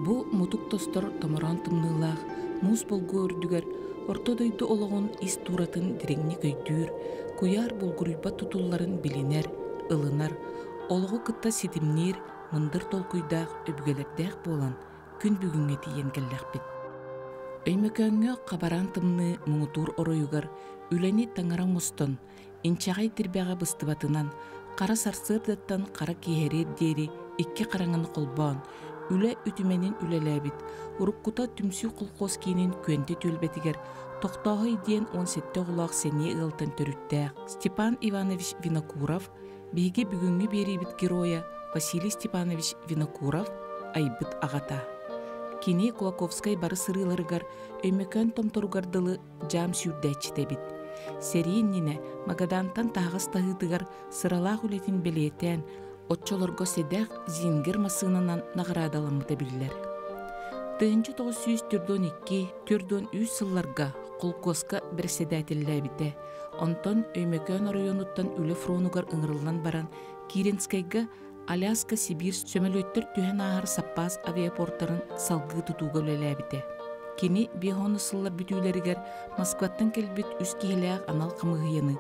Бу мутук тостор томорон тымнылах, мус болго өрдүгер, орто дойду ологон ис туратын диреңни көйдүүр, куяр булгуруйба тутулларын билинер, ылынар, олого кытта ситимнир, мындыр толкуйдаах өбгелердäэх болан, күн бүгүнгө тиен келлэхпит. Өймөкөңгө кабаран тымны муңутур ороюгар, үлени таңаран мустон, инчагай тирбяга быстыбатынан, кара сарсырдаттан кара киһерир диэри икки караңаны колбоон, үле үтүменин үлелэбит, уруккута түмсүү колхоз киинин күөнтө түлбетигер, токтоохой диэн 17 оғылаақ сене ылтан төрүттәэх Степан Иванович Винокуров, биһиги бүгүнгү берибит героя Василий Степанович Винокуров айбыт агата. Кини Кулаковскай бары сырыларыгар өймөкөн томторугардылы жам сүүрдәчтебит. Сериин нине Магадантан тағыс тағытыгар сыралаах үлетин белетен, отчолорго седэх зингер масынынан наградаламыта билилер. 1942 түрдөн 3 сылларга Колкоска председателләбите, онтон өймөкөн районуттан үле фронугар ыңырылынан баран Киренскайга Аляска, Сибирь сөмөлөттөр түһен аһар Саппас авиапорттарын салгы тутууга үлеләбите. Кини бихоны сыллар бүтүүлеригер Москваттан келбит үс киһилээх анал камыгыйыны,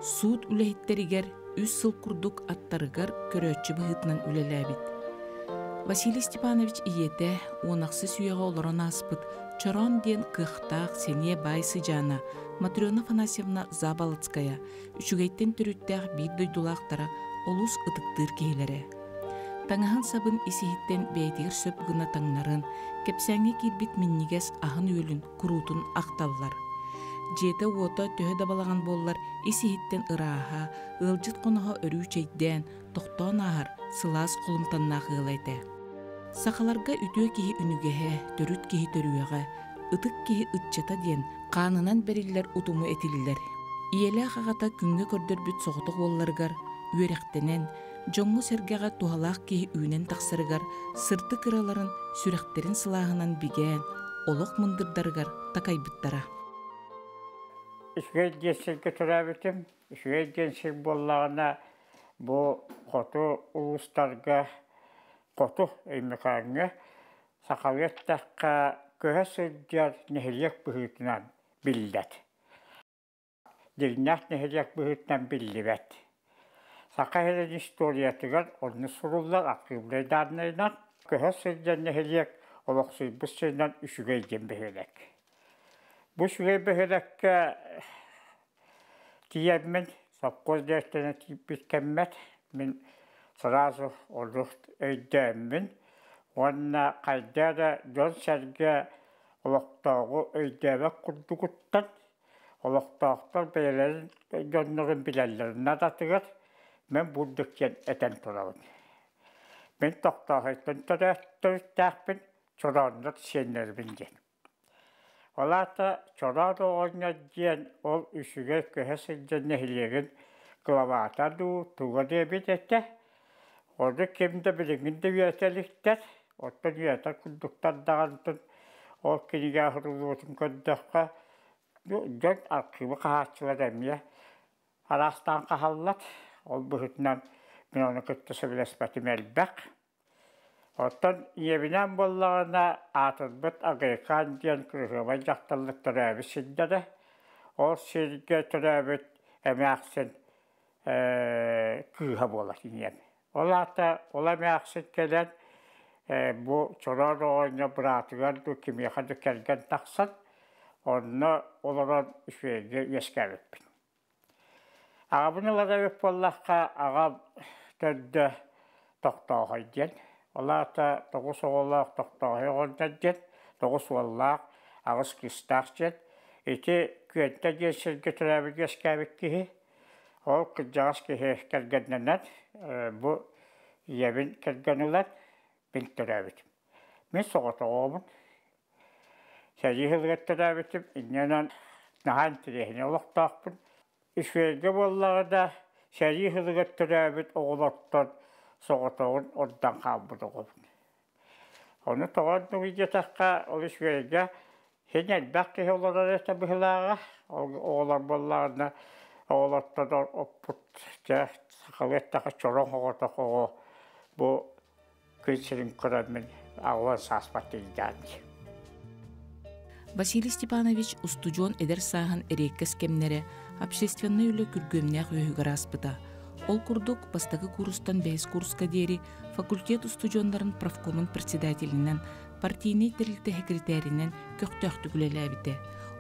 суут үлэхиттеригер үс сыл курдук аттарыгар көрөөччү быһытынан үлеләбит. Василий Степанович иете уонақсы сүйеға олорон аспыт, чорон ден кыхтаақ сене байсы жана Матрёна Афанасьевна Забалыцкая, үчүгейттен түрүттәэх бир дойдулаақтара олус ытыктыр кейлері. Таңаһын сабын исихиттен бәйтигер сөп гына таңнарын, кепсәңе кирбит миннигес ахын өлін курутун ақталлар. Жете уота төһө дабалаган боллар исихиттен ырааха, ылжыт коноһо өрүү чейден, тохтоон аһар сылаас колумтаннаах ылайты. Сахаларга үтүө киһи үнүгэһэ, төрүт киһи төрүөҕэ, ытык киһи ытчата диэн хаанынан бериллер утуму этилилер. Иелээх агата күнгө көрдөрбүт соҕотох болларыгар, үөрэхтенен, жоңҥу сэргэҕэ тухалаах киһи үүнэн тахсарыгар, сырты кыраларын сүрэхтерин сылааһынан бигээн, олох мындырдарыгар такайбыттара. Ишвей десерге төрәбетім, ишвей десер боллағына бұл қоту ұлыстарға, қоту өймекаңы сақалеттаққа көһө сырдяр нехелек бұхытынан білдет. Дегнақ нехелек бұхытынан білдебет. Сақахелен историятығар орны сұрулар ақылдайдарнайынан көһө сырдяр нехелек олықсый бұсыйнан үшігейден бөхелек. Bu şuraya behedekke tiyemmen sapkoz derslerine bitkemmet min sırası olur öydemmin ona kaydada dön serge olaktağı öydeme kurdukuttan olaktağlar beylerin dönlerin bilallerine datırır men buradaki eten turalım. Men toktağıyla törüttəxbin çoranlar senlerbin gen. Olata çorado oyna diyen ol üşüge köhesinde nehirlerin kılavata tuğa debit ette. Orada kimde bilinginde üyetelikler. Orada üyeter kunduktan dağıntın. O kinige hırılıyorsun köndükka. Dön arkıbı kahatçılar emiye. Arastan kahallat. Ol buhutnan ben onu kıttısı bilesbetim elbek. Otan yevinen bollağına atılbıt agaykan diyen kırıhıma yaktallık törəbisinde de o sirge törəbit emeğsin kıha bolasın yani. Ola emeğsin gelen bu çorar oyuna bıratıgan kimi kadı kelgen taksan onu olarak şeyge yeskerip bin. Ağa bunlara vep bollağına ağa döndü toktağı diyen. Olata togus oğlaq toqtağı ondan jet, togus oğlaq ağız kistaq jet. Eti küente gelsin götürebi geskabik kihi. O kıcağız kihi kelgenlenat. Bu yevin kelgenulat bintirebitim. Min soğutu oğumun. Seri hılgıt tirebitim. İnnenan nahan tirehine olaqtaqbın. İşverge bollağı da seri hılgıt tirebit oğlaqtan soğutuğun ondan kalbıdı olun. Onu toğanlı videotakka oluş verge henel bakki oğlanlar ete bıhılağa oğlan bollarına oğlattan oput sakavettaka çoron oğutak oğu bu kıyçılın kıramın Ağol saspatı geldi. Василий Степанович устужон эдер сааһын эреккес кемнере общественный үлө күргөмнээх өйүгөр аспыта. Ол курдук бастагы курстан бэйс курска диэри факультет устужоннарын правкомун председателинен, партийный терилте секретаринен көктөөхтүгүлэлээбите.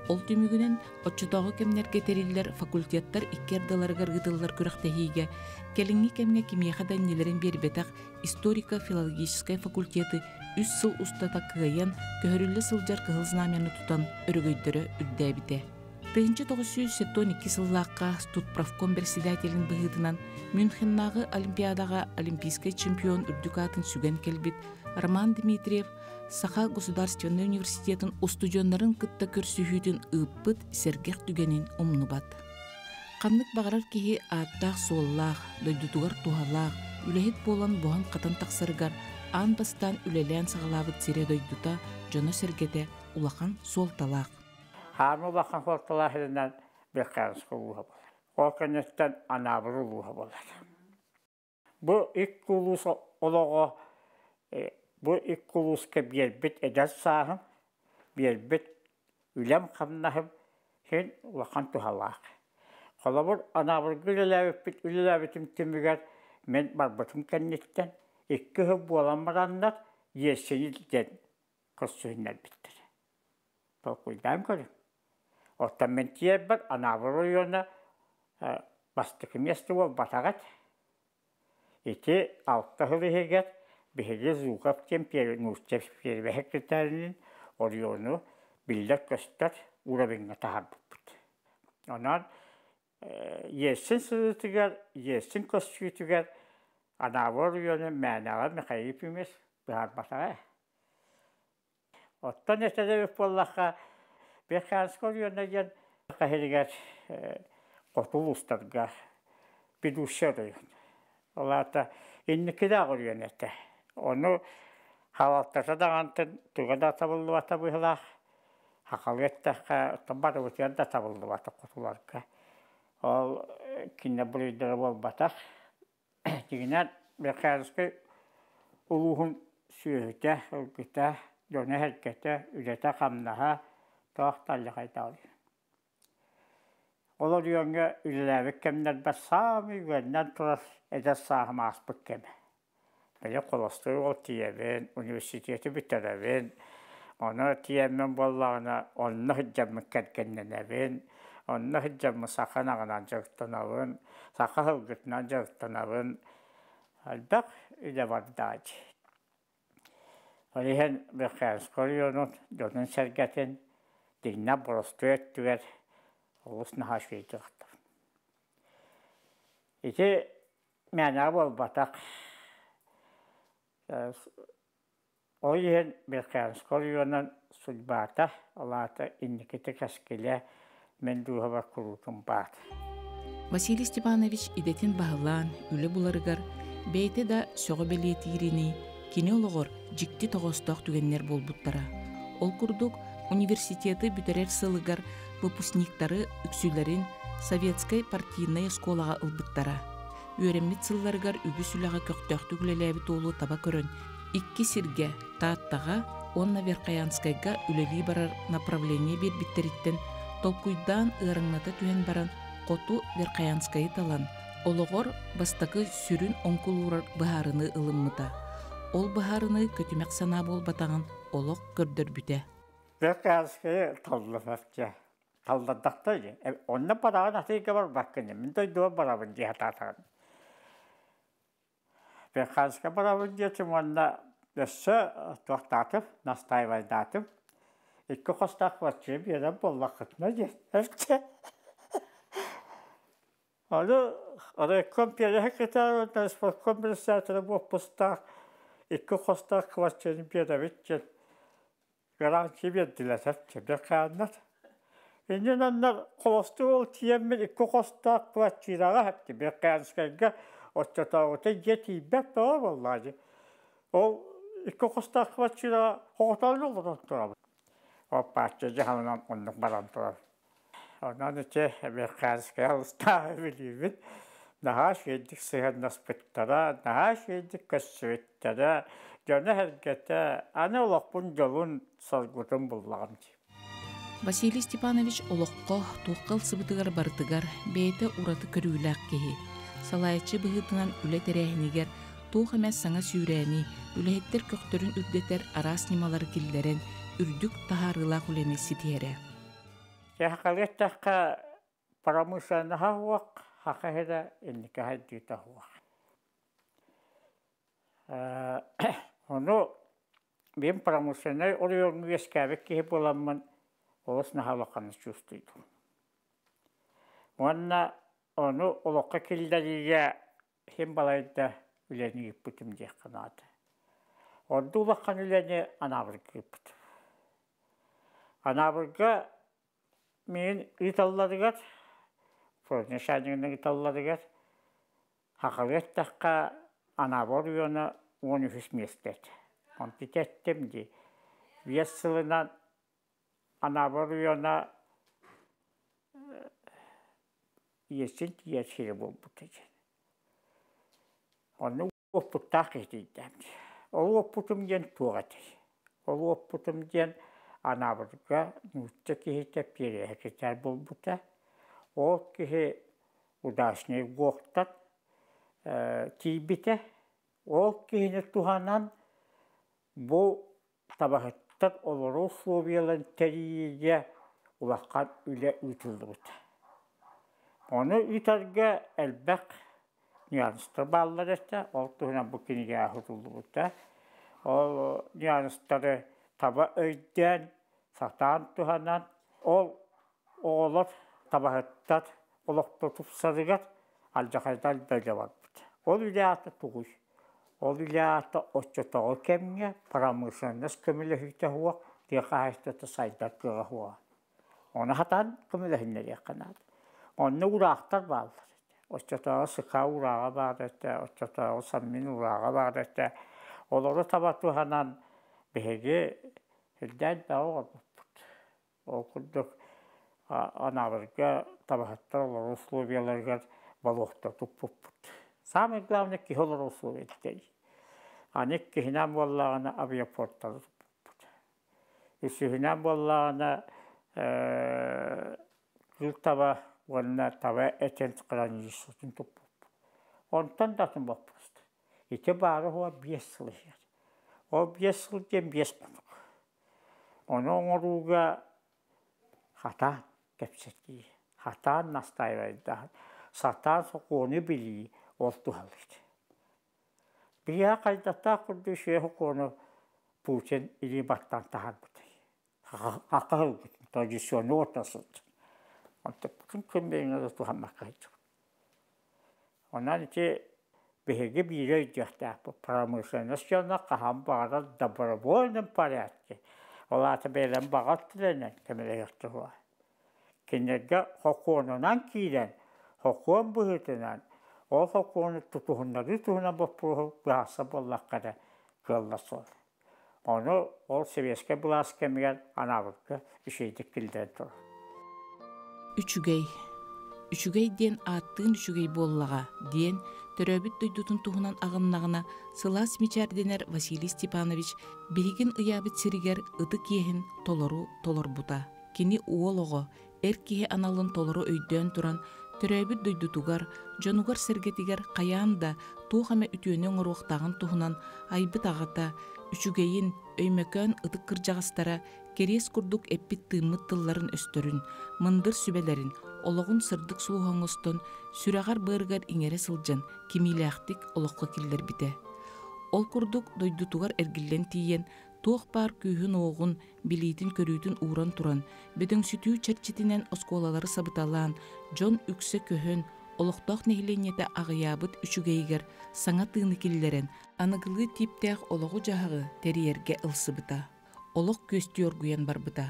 Ол түмүгүнен отчутоого кемнерге териллер факультеттар иккердаларыгар гыдыллар күрөхтэһиге, келиңи кемге кимиэха даннилерин бербетах историко-филологической факультеты 3 сыл устата кыйын көһөрүлле сылжар кыһыл знамяны тутан өрөгөйдөрө үрдээбите. 1972 сыллаакка студправком председателин быһыытынан Мюнхеннагы олимпиадага олимпийский чемпион үрдүк сүген келбит Роман Дмитриев Саха государственный университетін устужоннарын кытта көрсүхүтүн ыппыт сергех түгенин умнубат. Каннык багарар киһи ааттаах суоллаах, дойдутугар тухалаах, үлэһит болан буһан катан тахсарыгар ан бастан үлэлээн сагалаабыт сире дойдута жоно сергете улахан суолталаах. Хармы улахан суолталаах edenden bir kayınsıqı uluğa bolar. O kennetten anabırı uluğa bolar. Bu ilk kulus oluğa bu ilk kuluska bir bit edas sahım, bir bit ülem kamnahım, hen ulakhan tuhalaq. Kolabur anabır gülelevip bit ülelevitim tümüger, men barbatım kennetten, iki hıbbı olanmaranlar, yesenilden kıssuhinler bittir. Tolkuydayım görüm. Orta men tiyeber, anabır uyuyorna, bastıkım yastı ol batağat. İki altta hılı heget, Behege Zukap Temperi Nurçef ve Sekreterinin oriyonu bildir göster uğrabınga tahabbıt. Ondan yesin sığıtıgar, yesin köstüğütügar anavor oriyonu manağa mekayipimiz bihar batağa. Ottan etede öpüllaka bir kansk oriyonu gen kahirigar kotul ustarga bir duşar oriyonu. Ola da inniki de oriyonu ete. Onu havaltasa da antın tügada tabıldı vata bıhılaq. Haqalı ettaka tabarı vıtıyar da tabıldı vata kutularka. Ol kinne bürüydürü bol bataq. Diginen bir kayıskı uluğun sühüte, ülgüte, döne herkete, ülete kamnaha toğtallı kayda oluyor. Olur yönge ülelevik kemler basami güvenden turar edes sahıma aspık kemi. Böyle kolostru o tiyeven, üniversiteti bitireven, onu tiyemen bollağına, onu hıccamı kerkenleneven, onu hıccamı sakanağından cıqtanaven, saka hılgıtından cıqtanaven, albaq üle var dağcı. Olihen bir kayıs koruyorun, dönün sergetin, dinle borostu ettüver, oğusuna haşveyi cıqtır. İki mena bol batak, o yen bir kayıs koruyorun sulbata, Allah'ta inniketi kaskile, men duhava kurutun bat. Василий Степанович идетин бағылан, үлі бұларыгар, бейті да соғы белетиrini, kini oloğor jikti toğostoq түгеннер болбуттара. Ол курдук университеты бүтерер сылыгар выпускниктары үксүлерин советской партийная школаға ылбыттара. Үйреммит сылларыгар үгүсүлаға көктөқтүгүлеләбі толу таба көрін. Икки сирге тааттаға, онна Верхоянскайга үлели барар направление бербиттериттен толкуйдан ырыңната түген баран Коту Верхоянскайы талан. Олоғор бастакы сүрін онкулурар бахарыны ылыммыта. Ол бахарыны көтімек сана бол батағын олық көрдөр бүте. Верхоянскайы талдыфакча. Талдадақтайды. Онна барағын атыйға бар баққыны. Мен дойдуа барабын де ататағын. Верхоянскайы барабын детім онна өссі тоқтатып, настайвайдатып. Иккі қостақ ватчы берем боллақытына де. Orada kompiyeli sekreter sport kompensatörü bu postak iki kostak kıvaççının bir de bitken garanti verdiler hep bir kanat. Şimdi onlar kolostol tiyemmin iki kostak kıvaççılara hep bir kanskayga o çatağıta yeti bet var vallahi. O iki kostak kıvaççılara hoğutalın olur onlara. O parçacı hanımdan onluk barantılar. Ondan önce bir kanskaya usta biliyorum. Наха шейдик сыһаннаспыттара, наха шейдик көссүеттара, жана хәргәтә, аны олоқпун жолун соргутун буллаган. Василий Степанович олоққо туққал сыбытыгар бартыгар бейте ураты көрүүләк кеһи. Салайчы быһытынан үле тәрәһинигер туох эмес саңа сүүрәни, үлеһеттер көктөрүн үрдетер арас нималар киллерен үрдүк тахарыла хүлени ситиере. Яхалеттака промышленно хавак, хахеда инника хаддита хуак. Оно мен промышленный орён вескәбек ки боламман, олос нахалаканы чувствуйду. Онна оно олоққа килдәриге хем балайда үләни иппутим дия канады. Орду улаққан үләни анабырга иппут. Анабырга мен италладыгар, форнешадыңның италладыгар, хақалеттаққа анабыр үйона 13 местет. Он питеттім де, весілінен анабыр үйона есін тиешері бол бұтыжен. Оны оппуттақ етейдім. Ол оппутым ден туғатыр. Ол оппутым ден анабырға нүтті кейті перехетер бол бұта. Ол кейі удашны гоқтат тейбіті. Ол кейіні туғанан бұл табақыттар олары условиялан тәрейге улаққан үлі үтілді бұта. Оны үтәрге әлбәқ нюанстар баллар әтті. Ол туғынан бұл кенеге ахырылды бұта. Ол нюанстары таба өйден, сатан туғанан, ол оғылар табақыттар олақты тұпсарығар алжақайдан бәлі бар бұта. Ол үлі аты тұғыш. Ол үлі аты отчетағы кәмге промышленность көмілі хуақ, деқа хайстаты сайдар кыға хуақ. Оны хатан көмілі қанады. Оны урақтар балдар. Отчетағы сықа ураға бар әтті, отчетағы саммин ураға бар әтті. Олары табатуғанан бәге үлдән бәуға бұппыд. Ол күрдік анабырға табақаттар олар условияларға балуқтар тұппыд. Самый главный ки олар условиялар. Анек кихинан боллағына авиапорттары тұппыд. Үсігінан боллағына күл таба Онна таба этен қыран ешілтін тұп бұп. Онтан датын бұп бұсты. Ете бары хуа 5 сылы жер. О 5 сыл ден 5 бұнық. Оны оңыруға хатан кәпсетті. Хатан настайвайды. Сатан соқуыны білі олты қалыйды. Бия қайдата құрды шеғі қоны Путин или баттан тағар бұдай. Ақыл бұдың. Традиционы ортасылды. Онта бүтін көмбейіңізі туғанмаққа айтып. Онан ете беге бейрей жақтақ промышленность жана қаған бағар добровольным порядке. Олаты бәйлен бағар тілінен кәмелі яқты хуа. Кенерге хокуынынан кейден, хокуын бұғытынан, ол хокуыны тұтуғындары тұғынан бұппұрғы бұғасы боллаққада қылла сол. Оны ол Советский бұлас кәмеген анабырғы үшейдік кілден тұр. Үчүгей ден аттыын үчүгей боллаға ден төрөбіт дойдутун туғынан ағымнағына сылас мечарденер Василий Степанович билигин ыябыт сиригер ыты киехин толор бута. Кини уолого эр кие аналын толору өйдөн туран төрөбіт дойдутугар жонугар сергетигер каяанда туухаме үтүөнөн оруқтағын туғынан айбыт ағата үчүгейин өймөкөн ытык кыржағастара керес курдук эппит тыыммыт тылларын өстөрүн, мындыр сүбелерин, ологун сырдык сулуһоңостон сүрагар быргар иңере сылжан, кимилээхтик олоққа киллер бите. Ол курдук дойдутугар эргиллен тиен, туох бар күйүн оғун, билитин көрүүтүн ууран туран, бөдөң сүтүү черчитинен осколалары сабыталаан, жон үксе көһөн, олоқтоқ нехиленете ағыябыт үчүгейгер, саңа тыыны киллерен, аныгылы типтеах ологу жахығы терьерге ылсыбыта. Олық көстүөр гуян барбыта.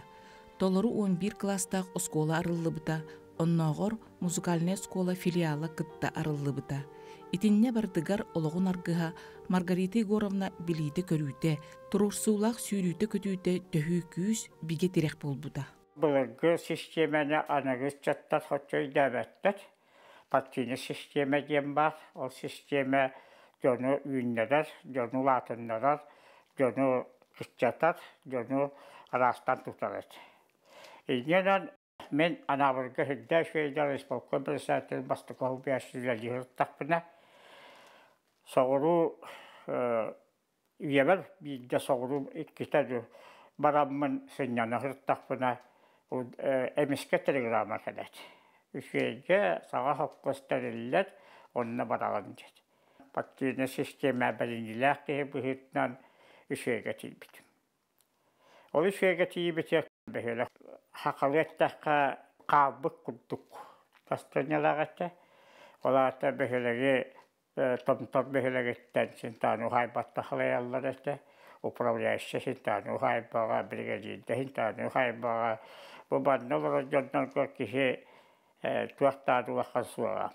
Толору 11 класстақ оскола арыллыбыта, онноғор музыкальная скола филиала кытта арыллыбыта. Итинне бардыгар ологун аргыха Маргарита Егоровна билиите көрүүте, турурсуулақ сүйрүүте көтүүте төхүү күүс биге тирек болбута. Бұлырғы системаны анығыз чаттат хотчой дәбәттет. партийный система дем бар. Ол система жону үйіннедер, жону латыннедер, жону кытчатар, жону арастан тутарет. Иненен мен анабырга хидда швейдар исполком председатель Бастыков бияшчылы хырттақпына. Соғыру үйемер бейді соғыру иккетеді барамын сыннаны хырттақпына әмеске телеграмма кәдет. Үшеге саға хоққостарыллет онына бараған дед. Партийный система бәлініләқ кейі бұхытнан үшеге тейбітім. Ол үшеге тейбітек бәхелі хақалеттаққа қабық күрдік тастанялағатты. Олата бәхеліге томтор бәхелігеттен синтану хайбатта халаялар әтті. Управляющий синтану хайбаға бригадиді синтану хайбаға бұбанны олар жондан көркесі туақтады ұлаққан суаға.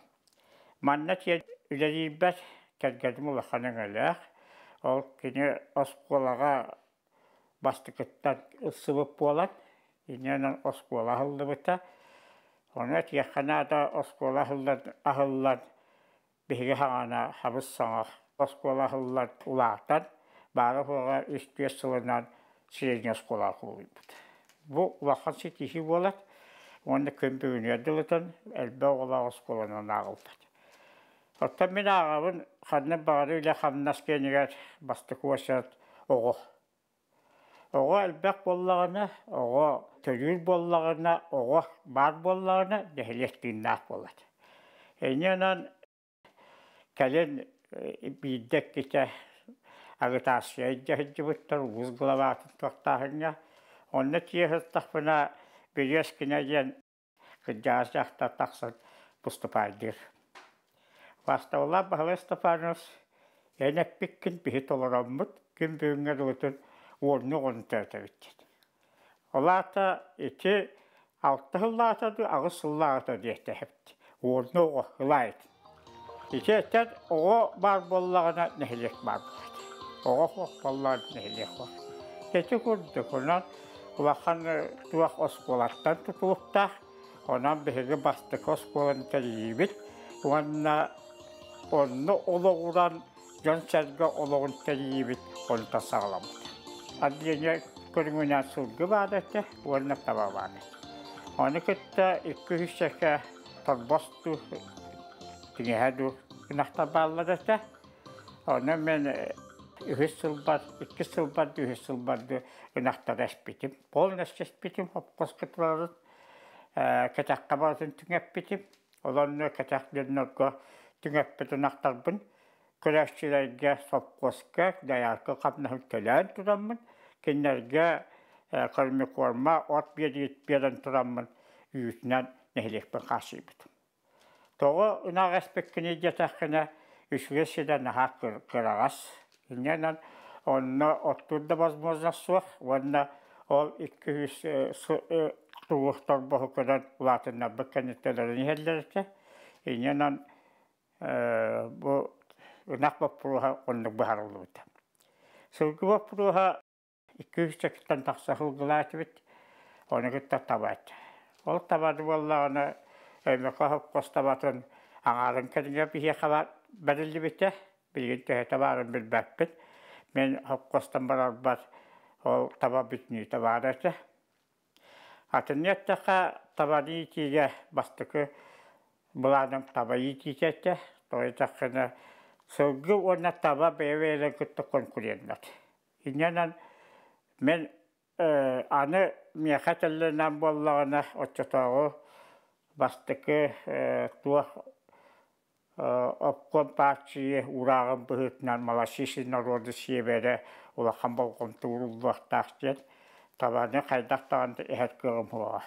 Манна тен үлелейбәт кәлгәдім ұлаққаның әліғ. Ол кені осқолаға бастықыттан ұсылып болат. Иненен осқола хылды бұта. Оны тияққанада осқола ахыллан бігі хағана хабыз саңақ. Осқола ахыллан ұлақтан бары бұға үстіе сылынан сирен осқола құлы бұд. Бұл ұлаққан сетихи болат. Оны көмбігін өділітін әлбә оғыла осқолынан ағылдады. Оттан мен ағабын қанның бағары үлі қамнас кенігер бастық өсет оғы. Оғы әлбәк боллағына, оғы төлір боллағына, оғы бар боллағына дәхелестігін ақ болады. Әйненен кәлін бейдек кете агитация әйді бұттар ұз ғылаватын тоқтағына. Оны тиехістақпына берескінеден қыджағыз жақта тақсын бұстыпайдыр. Вастаула бағылы Степанос әнәк беккін бейт олыраммыд күн бүйіңер өтін орны оны тәртәбіттеді. Олата еті алты ғылатады, ағыз ғылатады еті әпті. Орны оғы ғылайды. Еті әттен оғы бар боллағына нәхілек бар болады. Оғы оқ боллағына нәхілек бар. Еті көрді күнан ұлақан туақ осқолаттан тұтылықтақ. Онан бейгі бастық осқолын тәрейбіт. Оны олығыран жон сәргі олығын тәрейбіт, оны та сағаламыды. Адыне көріңінен сұлғы бадеті, оны таба бадеті. Оны күтті 200 шәкі торбосту түнеғәді күнақта балладеті. Оны мен 2 сылбарды күнақта рәспетім. Болын әспетім, опқос күтілерін. Кәтәққа барын түңәп бетім. Оланы кәтәқлерінергі түңәппетін ақтарбын. Көрәшчілерге сопқосқа, даяқы қапнағын төлән тұрамын. Кенлерге көрмі корма, от берен тұрамын. Үйітінен нәхілекпен қашы бітім. Тоғы ұнақ әспеккіне детаққына үшвесіден наға қырағас. Иненен оны оттурды базмозна суақ. Оны ол 200 туғықтар бұғы көрін ұлатынна бүккенеттелерін елдерді. Иненен бұл ұнақ бапыруға онның бұхарылы бұды. Сылғы бапыруға 200 чекіттен тақса қылғылаты біт, оны күтті табайды. Ол табады болағына өймекі қос табатын аңарын кәдіңе бейе қалар бәрілі біті, білген түйе табарын бір бәппіт. Мен қостан барар бар, ол таба бүтіні табады әті. Атыннеттіға табады етеге бастықы бұладың таба етеге Тойтаққына сылғы оны таба бәйвейлі күтті конкурентнат. Иненен мен аны мияқатылынан боллағына отчатағы бастықы туақ опкон партии урағын бұғытынан малашиші народы себері олақан болғын туырылуақтақ ден табаны қайдақтағанды әйт көрім ұға.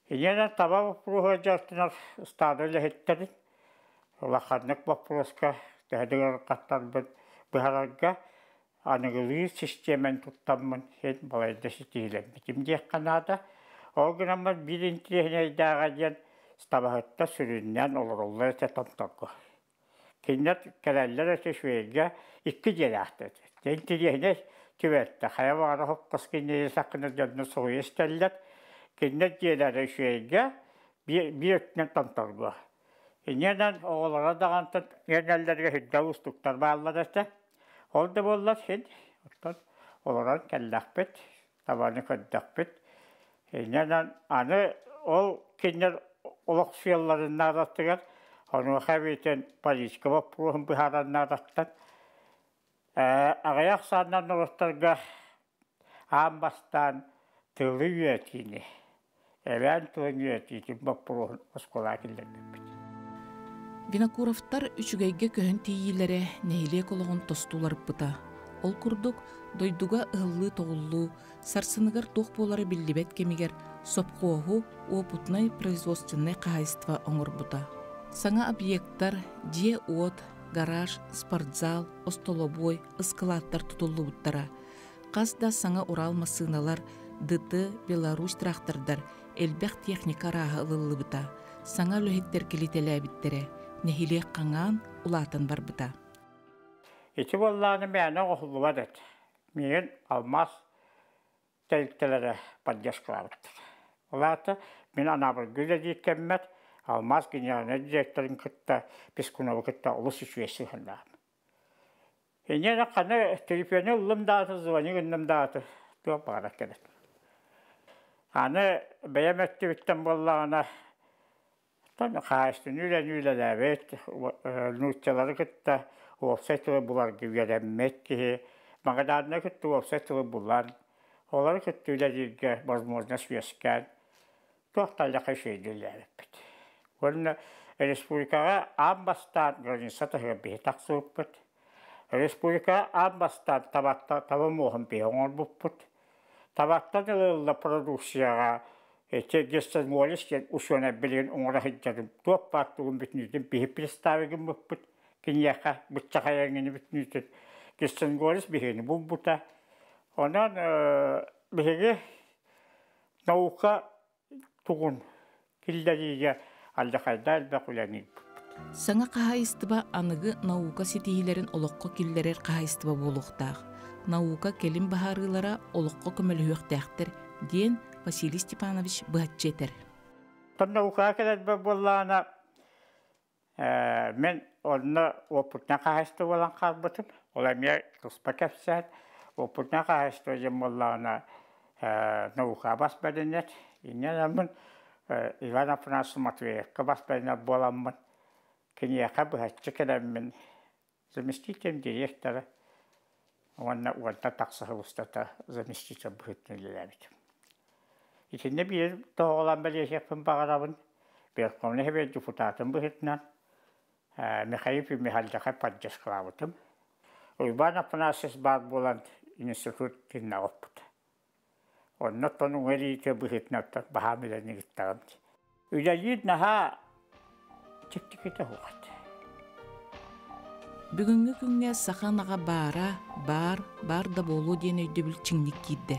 Иненен таба бұпыруға жартынар стадылы хеттерін Лақанық вопроска тәдігір қаттар бұхарарға анығылы системен тұттамын хен балайды сетейлен. Бітімде қанада, ол күнамыз бір интелігінейдаға ден стабағытта сүріннен олырылы әте томтарғы. Кеннет кәрәлілер әте шуеге 2 ден ақтады. Интелігіне түбәтті. Қая бағары қоққыз кеннеде сақыны жадны соғы естәлілер. Кеннет делері шуеге bir ötünen tantargı. Neden oğullara dağıntın, yerlerlerine hüdda ustuklar bağlılar. Orada bollar hin, olarak kellakbet, tabanı kaddakbet. Neden anı ol kinler olak suyalların narattılar. Onu habiten politika vapurun biharan narattan. Ağayak sağından ortaslarga ambastan tığlı üyetini. Ben tığlı üyetini vapurun oskola killerlenmiş. Винокуровтар үчүгейге көһөн тиийилере нэһилиэ кологон тостуулар быта. Ол курдук дойдуга ыһыллыы тоҕуллуу, сарсыныгар туох буолары биллибет кемигер сопхуоху опытный производственный хозяйство оҥорбута. Саңа объекттар дьиэ уот, гараж, спортзал, остолобой, ыскалааттар тутуллубуттара. Кас да саңа Урал массыыналар, дыты Беларусь трактордар, элбэх техника арааһы ылыллыбыта. Саңа лөһиттер килителээбиттере. Нехиле қаңан улатын барбыта. İçi bollağını məna oğullu vadet. Мен almaz teliklere padyaş kılavıttır. Olatı, men anabır güzel dikemmet, almaz genel direktörün kıtta, biz kunavu kıtta ulus işvesi hınlam. Yine kanı telefonu ılım dağıtı, zıvanı gündüm dağıtı. Çok bağırak gelir. Hani beyemetti bitten bollağına Tabii kaçtı, nüle davet, nütçaları kıtta, offsetleri bular gibi yeremek ki, mağadarına kıtta offsetleri bular, onları kıtta öyle dilge, bozmozuna süyesken, çok talaka şey değiller. Onun Respublika'ya ambastan organizatörü bir taksırıpıt, Respublika'ya ambastan tabamuğun bir oğul buput, tabaktan ılığında prodüksiyaya, Geçen muhalifken uçuna bilen onlara hiccedim. Top baktığım bütünüydüm. Bir представигim buput. Kinyaka bıçak ayağını bütünüydüm. Geçen muhalif birini bumbuta. Ondan biri nauka tuğun. Kilderiye aldakayda elbekulanıyım. Саңа қаһайыстыба аныгы наука ситиһилерин олоққо киллерер қаһайыстыба буолуқтаах. Наука келин баһаарыылара олоққо көмөлүөхтээхтер диэн Василий Степанович быһатчетер. Nauka kadar bollağına men onu oputna kahastı olan kalbıtım. Olam ya kıspa kefsat. Oputna kahastı hocam bollağına nauka basbedenet. İnne lamın İvan Afnası Matveyevka basbedenet bolamın. Kiniyaka bıhatçı kadar men заместителем директора. Ona taksahı ustata заместитель bıhıtnılıyabit. İçinde bir doğulan belirşekpin bağırabın. Bir konu hemen deputatın bıhıtnan. Mikhail Mihal'daki padyaş kılavıtım. Uyban Afnasız bağ bulan institut dinle oput. Onun tonun veriyke bıhıtnattan bahamilerini gittiğim. Üyeliğin naha çıktık ete hukat. Бүгүнгү күнгө саханаға бар да болу диэн өйдөбүл чиңник киидде.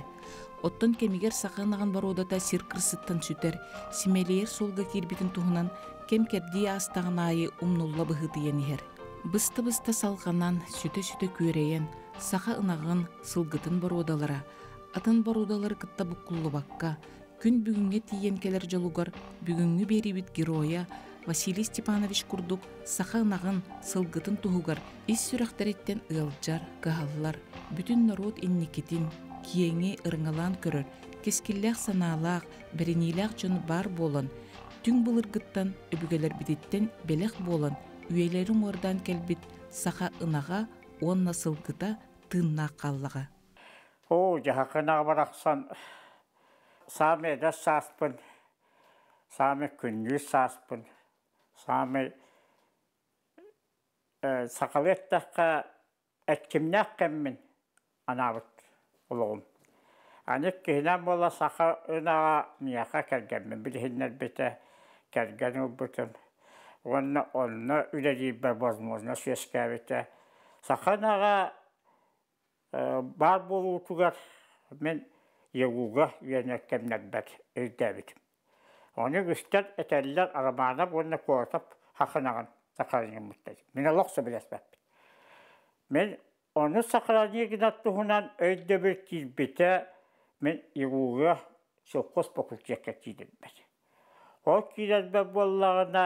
Оттон кемигер саханаган баруудата сир кырсыттан сүтер, симелиер солга кирбитин туһунан кем кердии астаган айы умнулла быһытыйан ихер. Быста салганан сүтө күөрейен, саха ынагын сылгытын баруудалара, атын баруудалары кытта буккуллубакка, күн бүгүнгө тиен келер жолугар бүгүнгү берибит героя Василий Степанович курдук саха ынагын сылгытын туһугар ис сүрэхтереттен ыалжар, каһаллар, бүтүн народ инникитин, киеңи ырыңалаан көрөр, кескиллээх санаалаах, беренилээх дьон бар болон, түң былыргыттан өбүгелер бититтен белэх болон, үелерин ордан келбит саха ынага онна сылгыта тыыннаах каллага. О, жахакынага бараксан, саамеда сааспын, saame күннү сааспын, saame сакалеттакка эткимнэккэммин анабыт олугум. Анек кихинан бола сака ынага мияка кергэммин, билихиннер бите керген улбутун. Онна үлелибе возможно сүескәбите. Саканага бар болуутугар мен егуга үйенеккемнербет өйдәбитим. Onu güçten eterler arabana bunu koyup hakınagan sakarını mutlaka. Mine loksa bile sebep. Men onu sakarını gidattuğundan öyle bir kilbite men yuğuğa sokos pokul ceketiydim ben. Ол килербе боллағына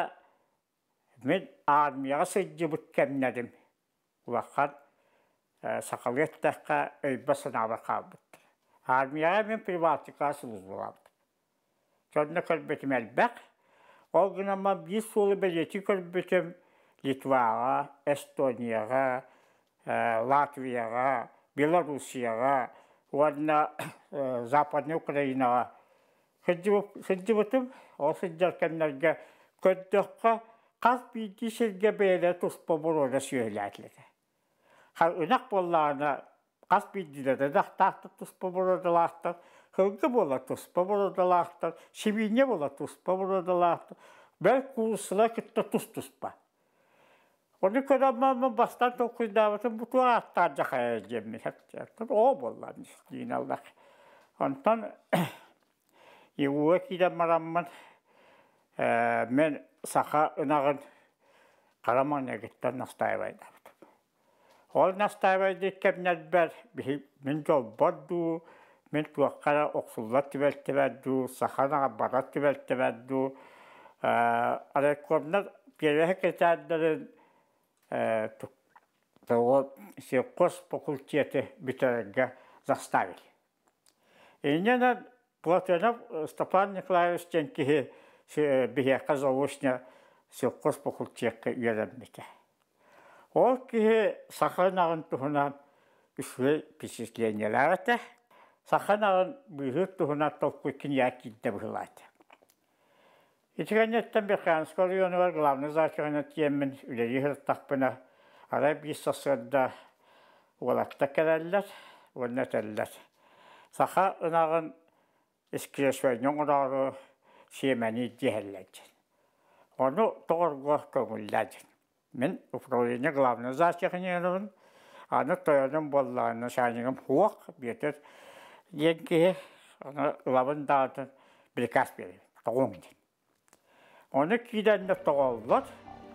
мен армияға сыджыбыт кәмнәдім. Улаққан сақалеттаққа өйбі сынабы қалбыт. Армияға мен приватикаға сылыз болабыд. Сонда көрбетім әлбәқ. Ол ғынама бір солы білеті көрбетім Литваға, Эстонияға, Латвияға, Белоруссияға, орна Западный Украинаға. Сыджыбытым, ол сыджарканларға көддіққа қаз бейді сілге бәйлі тұспа бұруда сөйләтілді. Үнақ боллағына қаз бейділері дақтақты тұспа бұруда лақтыр, хылғы бола тұспа бұруда лақтыр, шебейне бола тұспа бұруда лақтыр, бәл курсыла күтті тұспа. Onu körəmməmin bastan toxuydavıtın bu аттар жақая жемін. О болған дейін Аллах. Ondan Evuğa kide maramman men sağa ınağın Karamanya gitten nastayvaydı. Ol nastayvaydı kemnel ber min jol bordu, min tuakkara oksullat tibeltiverdu, sağa barat tibeltiverdu. Alekornar gereğe keserlerin того сельхоз факультеты битерге заставили. И не Платонов Степан Николаевич Тенкихи бихека заочно сельхоз факультетке үйренмеке. Ол кихи саханағын тұхынан үшвей впечатлениялар әті, саханағын бұйғыр тұхынан толқы киньякидді бұғылайды. Итігенеттен Беханского району var, главный зачарына тиемін үлері ғырттақпына ара бейс сасырда олақта кәрәлілер, оны тәлілер. Саха ұнағын ескірешвайның ұнағы семәні дегелләден. Оны тоғырға көңілләден. Мен управление главный зачарының аны тойының боллағына шайнығым хуақ бетір енкеге главын дағытын приказ берем, тоғыңден. Оны кидәнді тоғалылар.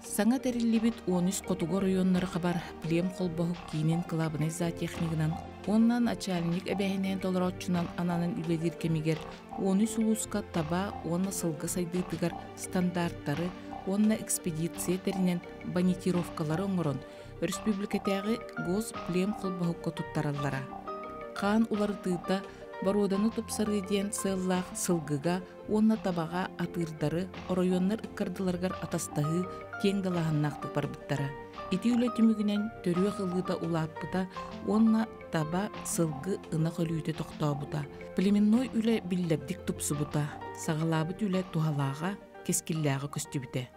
Саңа тәрілібіт 13 Котуго районнары қабар Плем қолбағық кейінен қылабыны зоотехнигынан, оннан ачалинник әбәйінен толыротчынан ананын үледер кемегер 13 улуска таба, онна сылғы сайдытыгар стандарттары, онна экспедиция тәрінен банитировкалары оңырын, республикатағы гоз Плем қолбағық котуттараллара. Қан улары тыйта Бороданы топсары дейін сыллақ сылғыға, онна табаға атырдары, орайоннар ыққардыларғар атастағы кеңдалағыннақты барбыттары. Ити үлі түмігінен төрі қылғыда улаппыда, онна таба сылғы ына қөлүйді тоқтау бұда. Племенной үлі білдердік тұпсы бұда, сағалабыт үлі туғалаға, кескілләғы көсті біде.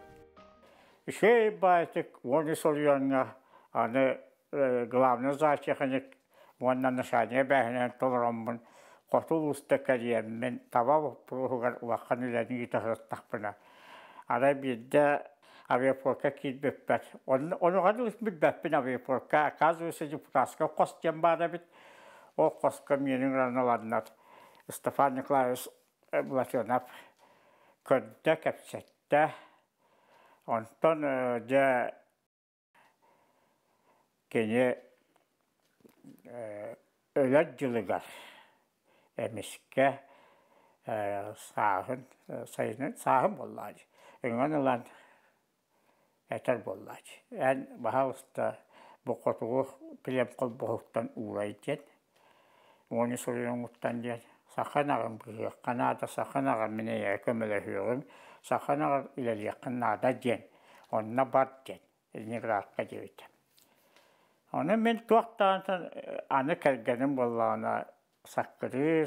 Шей байтық, оны солуянға, аны главный зачеханик, оннан нышания бәхінен толырамын, Қотыл ұсты кәриеммен таба бұғығар уаққан үләні етіғырттақпына. Ара бірді авиапорка келбеппәр. Оныған үлісміл бәппін авиапорка. Қазы өсі депутатска қостен бада біт. О қосқа менің раналарынат. Стефан Николаевич Блатенов көрді кәпсетті. Онтан де кене өләт жылығар. Әмеске сағын боллады. Үңін ұлан әтір боллады. Ән бағалыста бұқытығы пілем қол бұғықтан ұлайден. Оны сұрын ұқтан ден. Сақын ағын бұғық, қанада сақын ағын мене көмілі үйірім. Сақын ағын үләлі қынада ден. Онына бар ден. Ниградқа дейді. Оны мен тоқтан аны кәргенім боллағына саққырыр,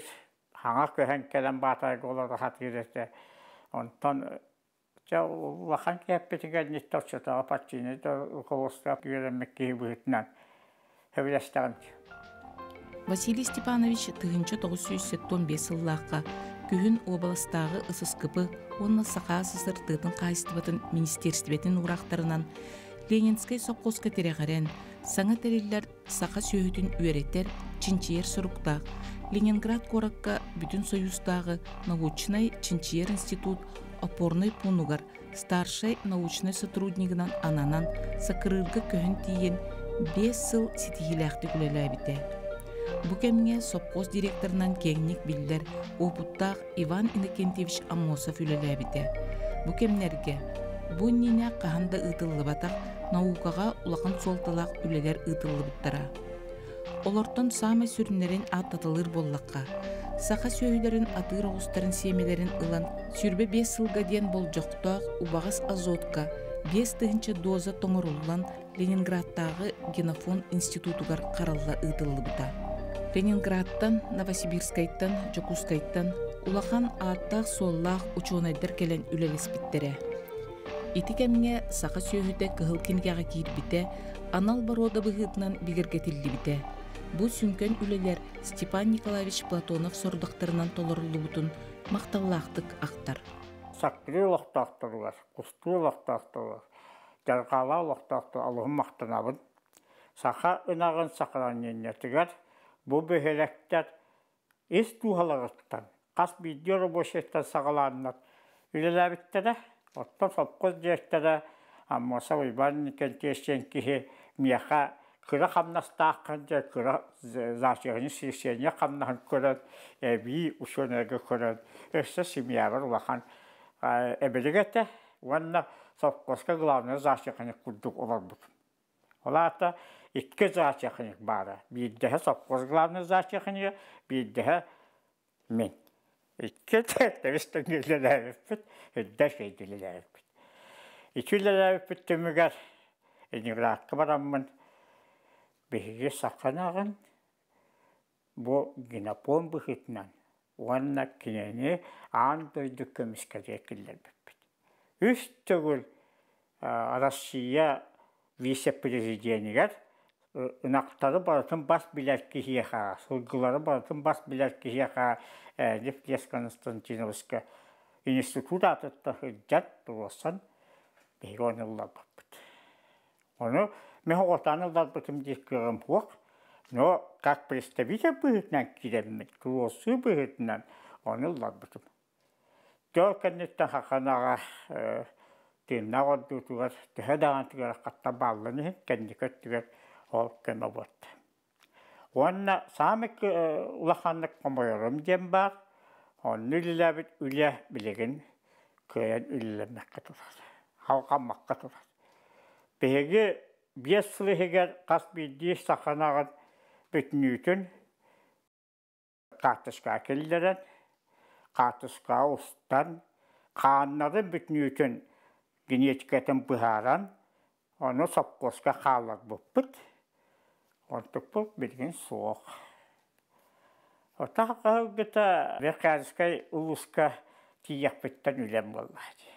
хаңа көһән кәләм батайғы оларды қатыр етті. Онтан, вақан кәппетіген неттарчатаға патчины қолыстап үйеріммек кейі бұғытынан өбілестіғын. Василий Степанович 1975 сыллаққа күхін областағы ысыскыпы, онна сақа сысыртытын қайыстыбатын министерстветін урақтарынан Ленинскай соққосқа тереғарен, саңа тәрелер сақа сөйітін үйереттер Чинчиер сұрықтақ. Ленинград коракка бүтін союздағы научный Чинчиер институт опорный пунугар старший научный сотруднигынан ананан сақырырғы көхін тиен 5 сыл сетихиләқті күлеләбіте. Бұ кәміне сопқос директорынан кеңнік білдер опуттақ Иван Иннокентьевич Амосов үлеләбіте. Бу кемнерге бу нине каханда ытыллыбатак наукага улакан солталак үлелер ытыллыбыттара. Олортон сама сүрүннерин аттатылыр боллакка, саха сөйлерин атыр оғыстарын семелерин ылан сүрбе 5 сылга ден болжоқтоқ убагас азотка 5 тыгынча доза тоңоруллан Ленинградтагы Генофон институтугар каралла ытыллыбыта. Ленинградтан, Новосибирскайттан, Жокускайттан улахан аттақ соллақ учонайдар келен үлелеспиттере. Ити кемге саха сөйүтэ кыһылкингага киирбите, анал барода быһытынан бигергетиллибите. Бу сүнкөн үлелер Степан Николаевич Платонов сордактарынан толорулубутун макталлаактык актар. Саккыры лохтактырылар, кусту лохтактырылар, жаргала лохтактыр алыгын мактанабын. Саха ынагын сакыраннетигер, бу бөһөлектер эс тухалагыттан, кас видео бошеттен сагаланнат. Үлеләбиттере, отто сопкоз жектере, аммаса уйбан кентешен кихи мияха кыра хамнастааккан же кыра зачыгын сирсене хамнахан көрөт, эби ушонеге көрөт. Өссө семьябыр улахан эбелигете, уанна сопкоска главный зачыгын курдук оларбут. Олата икки зачыгын бара. Биддеhe сопкос главный зачыгын, биддеhe мен. Икки тәвістен келеләбіппіт, үдді шейделеләбіппіт. Икілеләбіппіт түмігер, Ленинградқа барамын, бейге сақанағын, бұл Генопон бұхытынан, оғанна кенені аң дойды көміскәде келеләбіппіт. Үш түгіл Россия вице-президенігер, ынақтары барытын бас білер кехеға, сылғылары барытын бас білер кехеға, Лев Константиновска институт атытта хыджат туосан бейгоныллар баппыт. Оны мен отаныллар бытым дискерім хуақ, но как представитель быхытнан киреммет, туосы быхытнан оныллар бытым. Жорканнеттен хақанаға тымна ордутугар, түхедағантыгар қатта балланы, кәнді көттігер ол көмі ботты. Онна самык улаханлык комойорым дем бар, онны үлеләбіт үле білеген көйен үлелемекке тұрар, халқаммаққа тұрар. Беге 5 сылы егер қас білді сақанағын бүтінүтін қатысқа келдерін, қатысқа ұстан, қаннарын бүтінүтін генетикетін бұхаран, оны сопқосқа қалақ бұппыт, онтықпыл білген соқ. Отақ қағылғыта Верхарскай ұлысқа тияқпыттан үлем болады.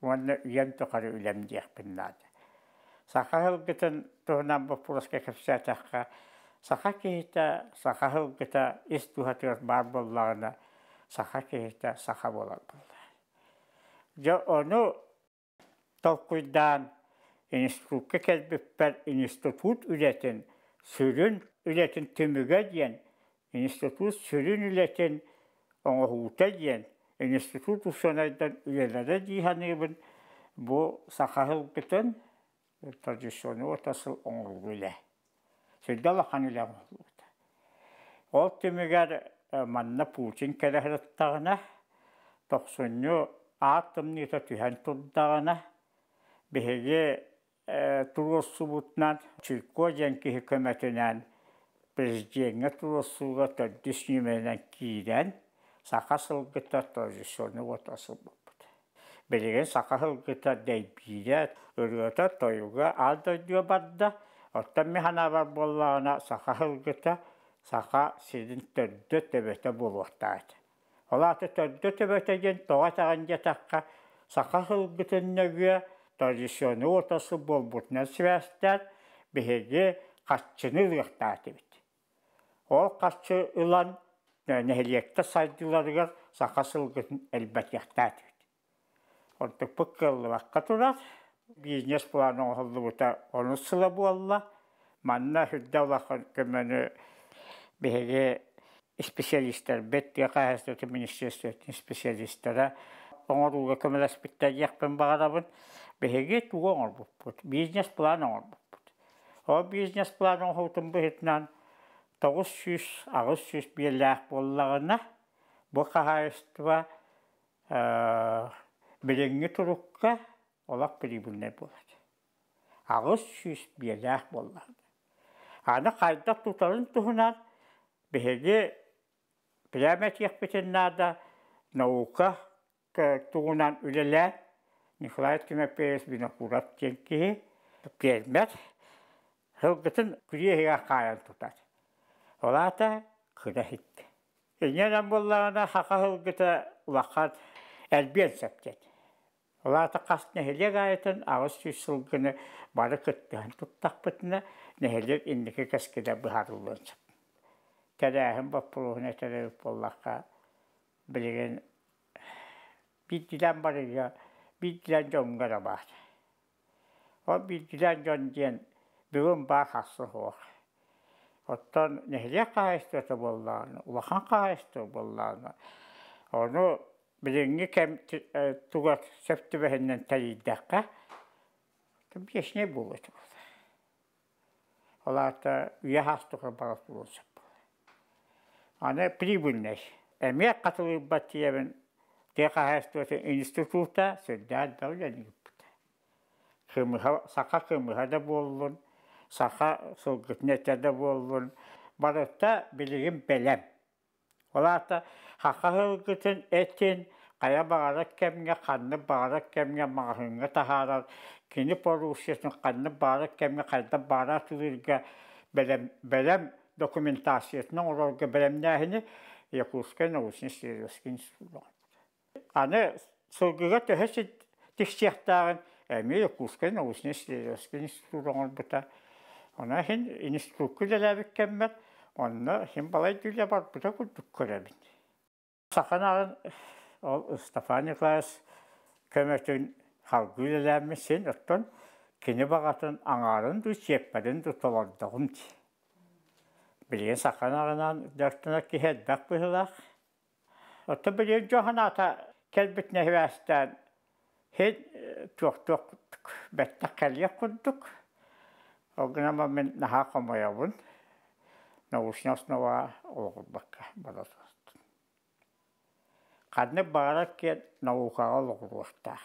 Оны үйен тұқары үлем дейқпіннады. Сақа қағылғытын тұғынан бұпырысқа кәпсәтаққа сақа кейті, сақа қағылғыта ес тұғатығыз бар болағына сақа кейті сақа болар болды. Жа оны толқойдан институтқа кәлбіппер институт үлетін сүрін үлетін түміге дейін, институт сүрін үлетін оңғуыта дейін, институт ұсынайдан үлелері дейханығын бұл сақағыл күтін традиционы отасыл оңғыл үле. Сөйді алақан үле оңғыл ұта. Ол түмігер манна Путин кәріғіріттағына, 90-ны атымныйта түйен тұрдағына, бігеге Туросу бұтынан Чирко жәнкі хекөметінен президентіңі Туросуға төрдіс неменен кейден сақа сылғыта тожисоны отасы бұппыд. Білеген сақа сылғыта дәйбейді үргіта тойуға алдойдуға барды. Оттан механа бар болағына сақа сылғыта сақа сіздің төрді төбеті болуқтайды. Олаты төрді төбетеген тоға таған жетаққа сақа сылғытын нөге традиционы отасы болбутынан связьтар беге қатшыны ылықтаты бит. Ол қатшы ылан нәхилекті сайдыларығар сақасылғын әлбәт яқтаты бит. Онтық пыққылы ваққа тұрар, бизнес планы оғылы бұта оны сылы болла, манна хүдді олақын көмені беге специалистер, бетті қағастырды министерстветін специалистері оңыруға көмелеспіттер яқпен бағарабын, беге туға оңыр бұппыд, бизнес планы оңыр бұппыд. О бизнес планы оңғылтын бұхытынан 900-600 бірләқ боллағына бұл қағайыстыва bilingi turukka olak tribünne болады. Ağız süs biyelək bollardı. Ana qayda tutarın tuhunan bihegi biləmət yekbetinnada nauka tuğunan üleler Nikolay Timofeyevich Vinokurat tenkihi permet hılgıtın küriyehiga kayan tutar. Ola da kıra hitti. Yenen bollarına haka hılgıta ulaqat elbiyen septet. Ola da qast neheliye gayetin ağız süs sılgını barı kıttıhan tuttak bütüne neheliye indiki keskide bıharılığın sap. Terahim bapuluğuna terahip bollakka bilgin bir dilen barı ya bir dilen jongara var. O bir dilen jon diyen bugün bağ hası hoğ. Ottan nehliye kahistörtü bollarını, ulaqan kahistörtü bollarını. Onu bilingi kem tuğat septi behinden taliddakka beşine buludu. Ola da üye hastıqı bağısı olsa. Ana pribülneş. Emeğe katılır batıyevin kahistörtü instituta söyledi davuleni yaptı. Saka kımıha da bolun. Saka sılgıtnete de bolun. Barıqta bilgin belem. Ola da haka hılgıtın etin, kaya bağırak kemge, kanlı bağırak kemge, mağhınga taharar. Kini porusyesin kanlı bağırak kemge, kayda bağırak tülürge belem dokumentasiyetinin oralga belemnähini Yakuska nausini siroskin sulan. Ana sılgıga töhesi tixsiyahtağın emi Yakuska nausini siroskin sulan buta. Ona hin instrukku delabik kemmer, ona hin balay düyle bar buta kudduk körabin. Sakanağın Stefan Niklas kömötün halgı delabmesin, ottan kini bağatın anarın düz yepmedin tutulardağım di. Bilgin sakanağından dörtüne ki hedbek bihilaq. Otta bilgin johanata kelbitne hivastan hed tuq bettak kelyek kudduk. O günama min naha komayavun. Nausnas nava olgurbakka balasastın. Kadne bağırak ki navukağa olgurbakta.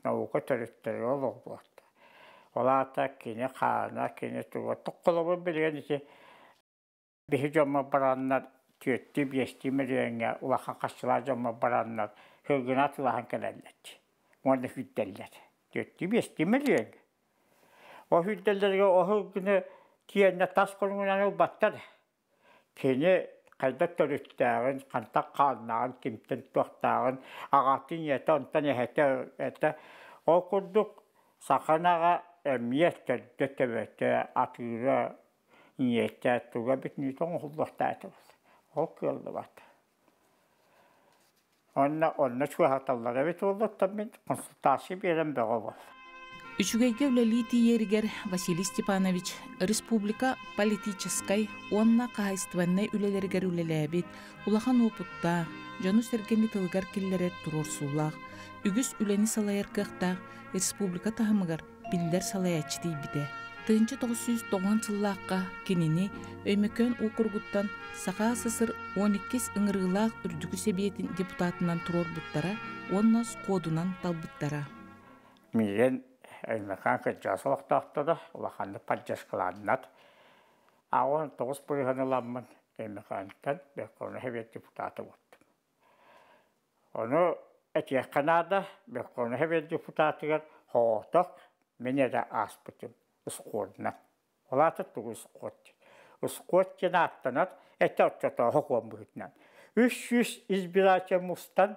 Navuka törütteri olgurbakta. Ola ta kini kaana, kini tuğa tuqqolabı bilgin ki bihi jomma baranlar tüyetti, biyesti miliyenge, ulaqan qaşçılar jomma baranlar hılgınat ulaqan kelerler. Onu hüddeller. Tüyetti, biyesti miliyenge. O hüddellerge o hılgını tiyenne tas konundan battar. Kini qayda törüttağın, kantak qalnağın, kimten tuaqtağın, ağatın yete, ondan yete. O kurduk sakanağa emniyet tötebete, atıyla niyette tuğa bitmiyor, onu hullahtaatı. O kıldı battı. Onna şu hatalara evet oldu, tabi konsultasiya beren bağı var. Üçügeyge үлелити ергер Василий Степанович республика политической онна кахайстваннай үлелергер үлеләбит улахан опутта жону сергени тылгар киллерер турорсулах үгүс үлени салайыркыхта республика тахымыгар билдер салаячты биде. 1990 жыллаққа кенини өймөкөн укургуттан сака сысыр 12 ыңырылақ үрдүгү себиетин депутатынан турор буттара оннас кодунан талбыттара. Миен Öyməkən kəcəsılıqdaqda da ulaqanlı padjaşqılarınat. Ağın 9 buyğanılanmın öyməkəndən Bekonu Hevet deputatı oldu. Onu etiyəqqənada Bekonu Hevet deputatıgar hoğutuq mene de aspıtım ısqorduna. Ola tuttuq ısqordi. Isqordi nattanat ete otçata hoqon büyütünen. 300 izbiraçı mustan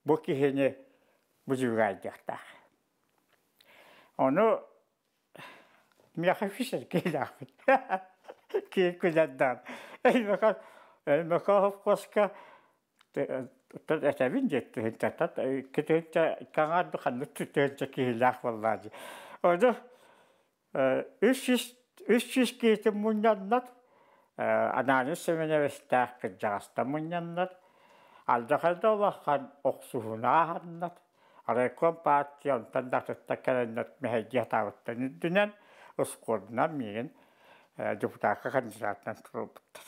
bu kihini bu zügaydaqtaq. Onu miyakafisir kiylaqın. Kiykulandan. Elmeka hafqaska tad etevin jettu hintatat. Kithinta kangaddu qannu tuttuhinta kiylaq vallahi. Onu 300 kiyitin munyannat. Ananı semene vestaq kıcağasta munyannat. Aldaqalda olaqan oqsuhuna hannat. Arekon partiyan tandatıtta kelennet mehediye tavuttan dünen ısqorduna miyin deputatı kandidatından turulbuttur.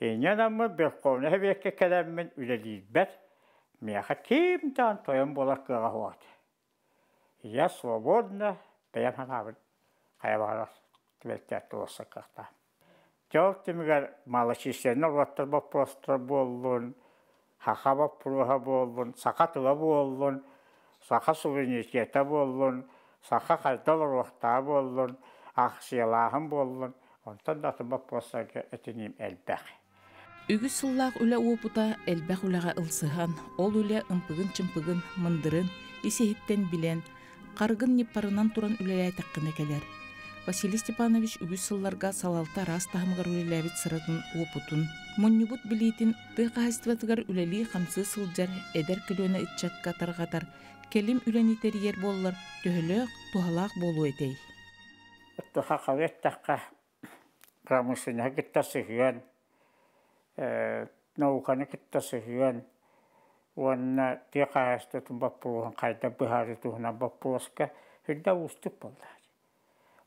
İnyan ama Bekonu Hevet'e kelenmin üleliyibet Мяха кимдан тоем болак гагават. Я свободно, бәям ханабын. Хайварас твелтят толсакарта. Жолтымгар малашисен олаттар бапостар боллун, хаха бапруха боллун, сакатыла боллун, сака суверенитета боллун, сака кайдал рухта боллун, ахсиялахын боллун. Онтан датын бапостарга этиним элбэх. Үгү сыллаах үле уопута элбэх үлэҕэ ылсыһан, ол үле ымпыгын-чымпыгын, мындырын, исеһиттен билен, каргын ниппарынан туран үлэлээтэккин экелер. Василий Степанович үгү сылларга салалта араас таһымыгар үлэлээбит сыратын уопутун, мунньубут билиитин тыахаһыстыбатыгар үлэлии хамсыы сылдьар эдер көлөөнө ытчакка таргатар, келим үлэнитериер боллар, төһөлөөх туһалаах болуу этей. Туха каветтакка промышленность гиттасыгыан, науканы гиттасыгыан, уанна тиэхаастытын баппурухан кайда быһаарытуһунан баппуруска хүдда уступ боллар.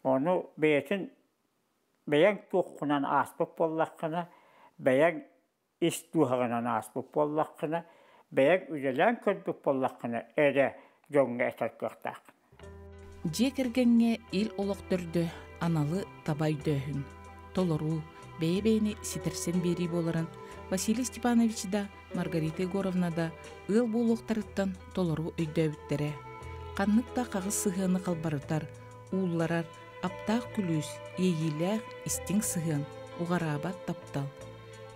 Onu beytin beyan tuğunan asbıp bollaqına, beyan istuğunan asbıp bollaqına, beyan ücelen körbüp bollaqına ere jonga etarkıqtaq. Жекергенге ил олоқтөрдө аналы табай дөһүн. Толору, бейбейни ситерсен бери боларын Василий Степанович да, Маргарита Егоровна да ыл болуқтарыттан толору өйдөбүттере. Қанныкта қағыз сыхыны қалбарытар, ууларар, аптақ күлүс, ейиләқ, истиң сыхын, уғарабат таптал.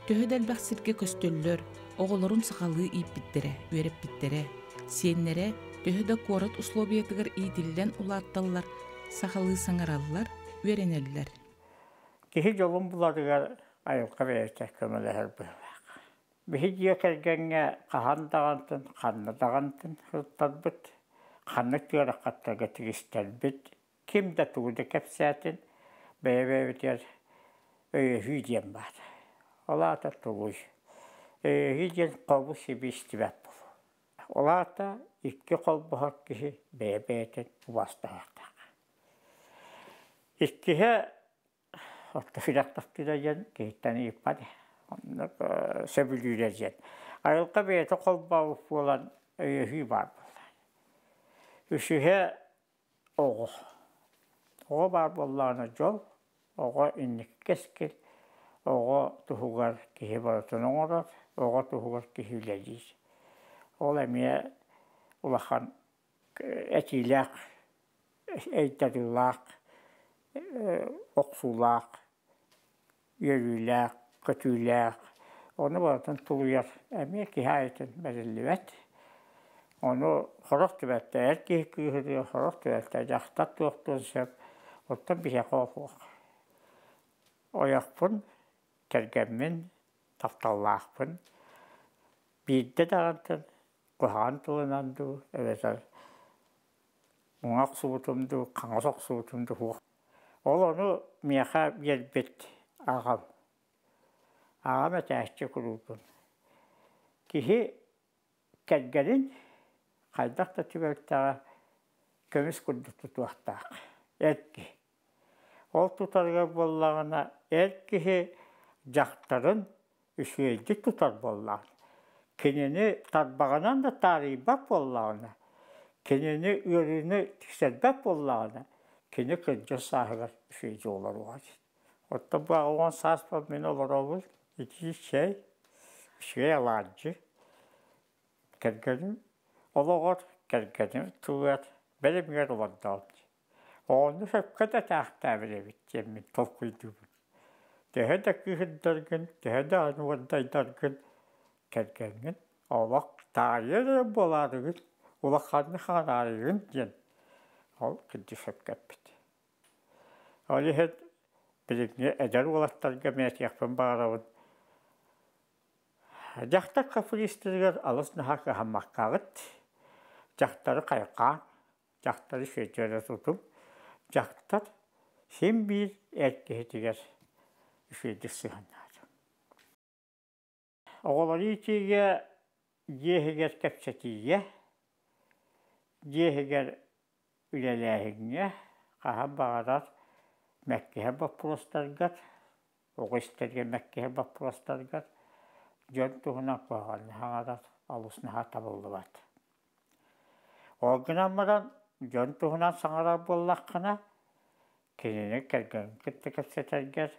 Төһө дәлбәқ сирге көстөллөр, оғылорун сақалы ийіп біттере, өреп біттере. Сеннере төһө да корот условиятыгар ийтиллен улатталлар, сақалы саңараллар, өренеллер. Кихи жолун буладыгар айылға бәйті көмілер бұлақ. Бихи жекергенге қахан дағантын, қанны дағантын хұрттар бұд, қанны көріқаттарға тігістер бұд. Kim de tuğdu kepsətin, bəyəbəyətər hüydiyem var. Ola da tuğuy. Hüydiyem qolbu sibi istibəb bul. Ola da iki qolbu haq kişi bəyəbəyətən uvasta haqtaq. İkkihe, orta filaqtaqdı da yen, kehitten ipadi. Onu söbülüyəcən. Ayılqa bəyətə qolbu avuf olan hüy var bullar. Üçühe oğu. Oğa bar bollağına jol, oğa innik keskil, oğa tuhugar kihi baratını oğrar, oğa tuhugar kihi üleliyiz. Ol emiye ulaqan etilaq, eytadılaq, oqsulaq, yörülaq, kötülaq, onu baratın tuluyar. Emiye kihi ayetin belirlivet. Onu xoraq tübətdə, erkeği kıyırıyor, xoraq tübətdə, yaxtat yoxdur, Ottan bir şey qoğuq. Oyaqpın, tergemmin, taftallaqpın. Birde dağıntın, qoğan tılınandı, evet, uğaq suvutumdu, qanğasaq suvutumdu. Ol onu miyaqa bir ağam. Ağam etəşçi kurudun. Kihi kergenin, qaydaq da tübətdə kömüs kurdu tutuaqtaq. Erki. Ol tutarga bollağına erkihi jaktарын üsüyeldi tutar bollağına. Kenini tarbağınan da tarihi bak bollağına. Kenini ürünü tikselbek bollağına. Keni kırca sahıgar üsüyeldi olar var. Hatta bu ağıvan saspa beni olur olur. İki şey alarcı. Kergenim. Olar kergenim tuğat. Benim yer olar. Onu hepkada tahta bile biteceğim, topuydu. Daha da kıhındargın, daha da anıvandaydargın, kergengin, olak tarihi bolargın, ulakhanı hanargın diyen. Ol kıddı hepkat bit. Oli hep bilimli eder olatlarga meyet yakpın bağıravın. Jaktar kapılistırgar alısını hakkı hammakkağıt, jaktarı kayıqan, jaktarı şeycere tutum, Jaktar hem bir erkeğetiger üfedir sığınlar. Oğulları içiye yehiger kepsetiye, yehiger ülelehine, kaha bağırar Mekke'ye bapurastargar, oğu isterge Mekke'ye bapurastargar, jön tuğuna koğanı hağarar. алыснаха табылдыбат. Огнамадан жон туһунан саңара боллаққына кинини келген киттекепсетергер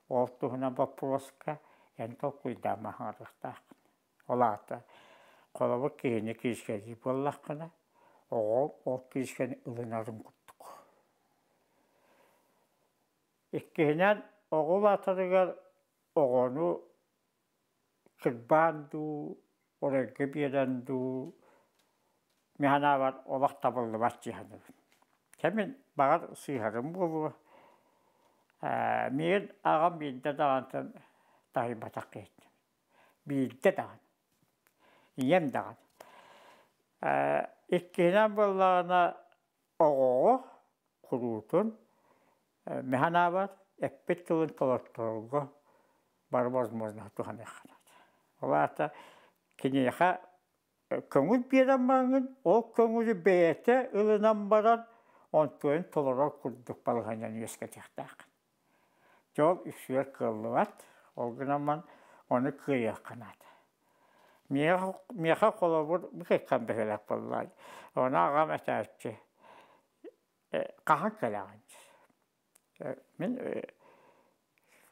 ол туһунан вопроска ентол куйдамахарықтақ. Олата қолабы кини кишкеди боллаққына ол кишкени ылынарын күттік. Иккенен оғыл атырыгар оғону кырбанду, орайғы беренду, механавар олақ табылды бат жиғаныр. Кәмен бағар сыйғарым болу. Мен ағам бейді дағантын тағы батақ кейттім. Бейді даған. Ием даған. Иккенен болағына оғығы құруытын механавар әппет тұлын толаттырғы бар возможно туған еқанады. Оларда кенеға көңіл берен маңын, ол көңілі бәйеті ылынан баран, онтойын толырар күрдік балғанын еске тектақын. Жол үшер қылы бат, ол ғынаман оны күйе қанады. Меға қолы бұр бұқайқан бәйелек болылай. Оны ағам әтәртші қаған кәліған. Мен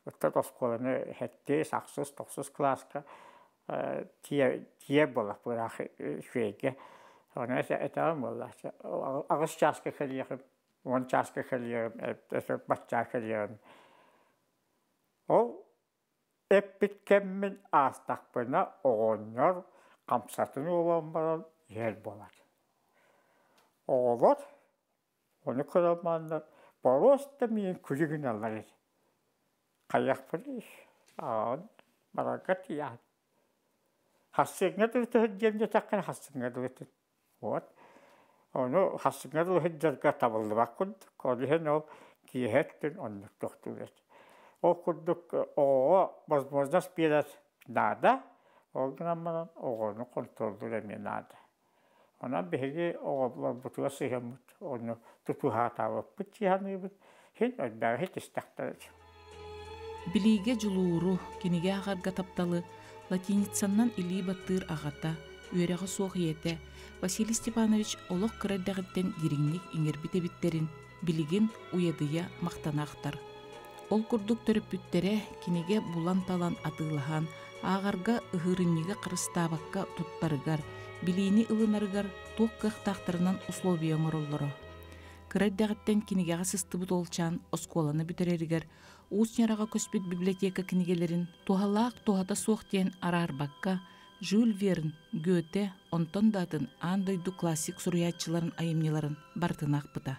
ұттат осқолыны хәтті, сақсыз, тоқсыз класқа тие болақ бұрақ швейге. Оны әтәрім болақ. Ағыз жасқа кәліғім, 10 жасқа кәліғім, батча кәліғім. Ол әппіткенмен астақпына оғыныр қамсатын олан баран ер болады. Оғылар, оны көремандар, бороста мен күлігін алар еді. Қаяқ бірі, ағын бараға тиян. Хасыңа дұрты хүддемде таққан хасыңа дұрты. Оны хасыңа дұрты жарға табылды бақ күндік. Олығын ол кейхеттін онлық тоқту еді. Ол күндік оға возможность берет нада, оғынамынан оғыны контролдыр әме нада. Онан бәйге оғылар бұтыға сыйғамыд, оны тұтуға табып бұт жиғаны бұд, хен өйбәғі хет істақтарыды. Билиге жылуыру, кенеге ағарға тапталы, латиницаннан илі баттыр ағата, үйеріға соқ еті, Василий Степанович олық кірайдағыттен деріңнік еңербіте біттерін, билигин уядыя мақтанақтар. Ол күрдік төріппүттері кенеге булан талан атылыған, ағарға ұғырыннеге қырыстабаққа тұттарығар, билейіні ылынарығар тоқ қықтақтарынан условия мұрылыры. Кырайдағыттен кенегеға сыстыбыт олчан осколаны бүтерерігер, Уснераға көспет библиотека кенегелерін туғалақ туғата соқтен арарбаққа, Жюль Верн, Гёте, онтон датын андойду классик сұруятчыларын айымнеларын бартынақ бұта.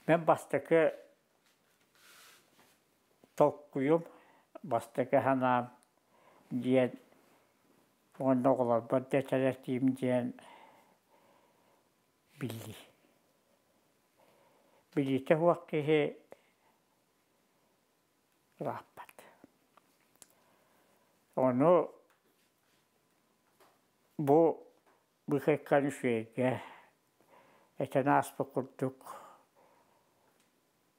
Мен бастықы толққүйым, бастықы ханам дейін, онда оғылар бұрды тәрәстейім дейін білді. Білді уаққығы раппат. Оны бұл бұқайқан шүйеге әтен аспы күрдік,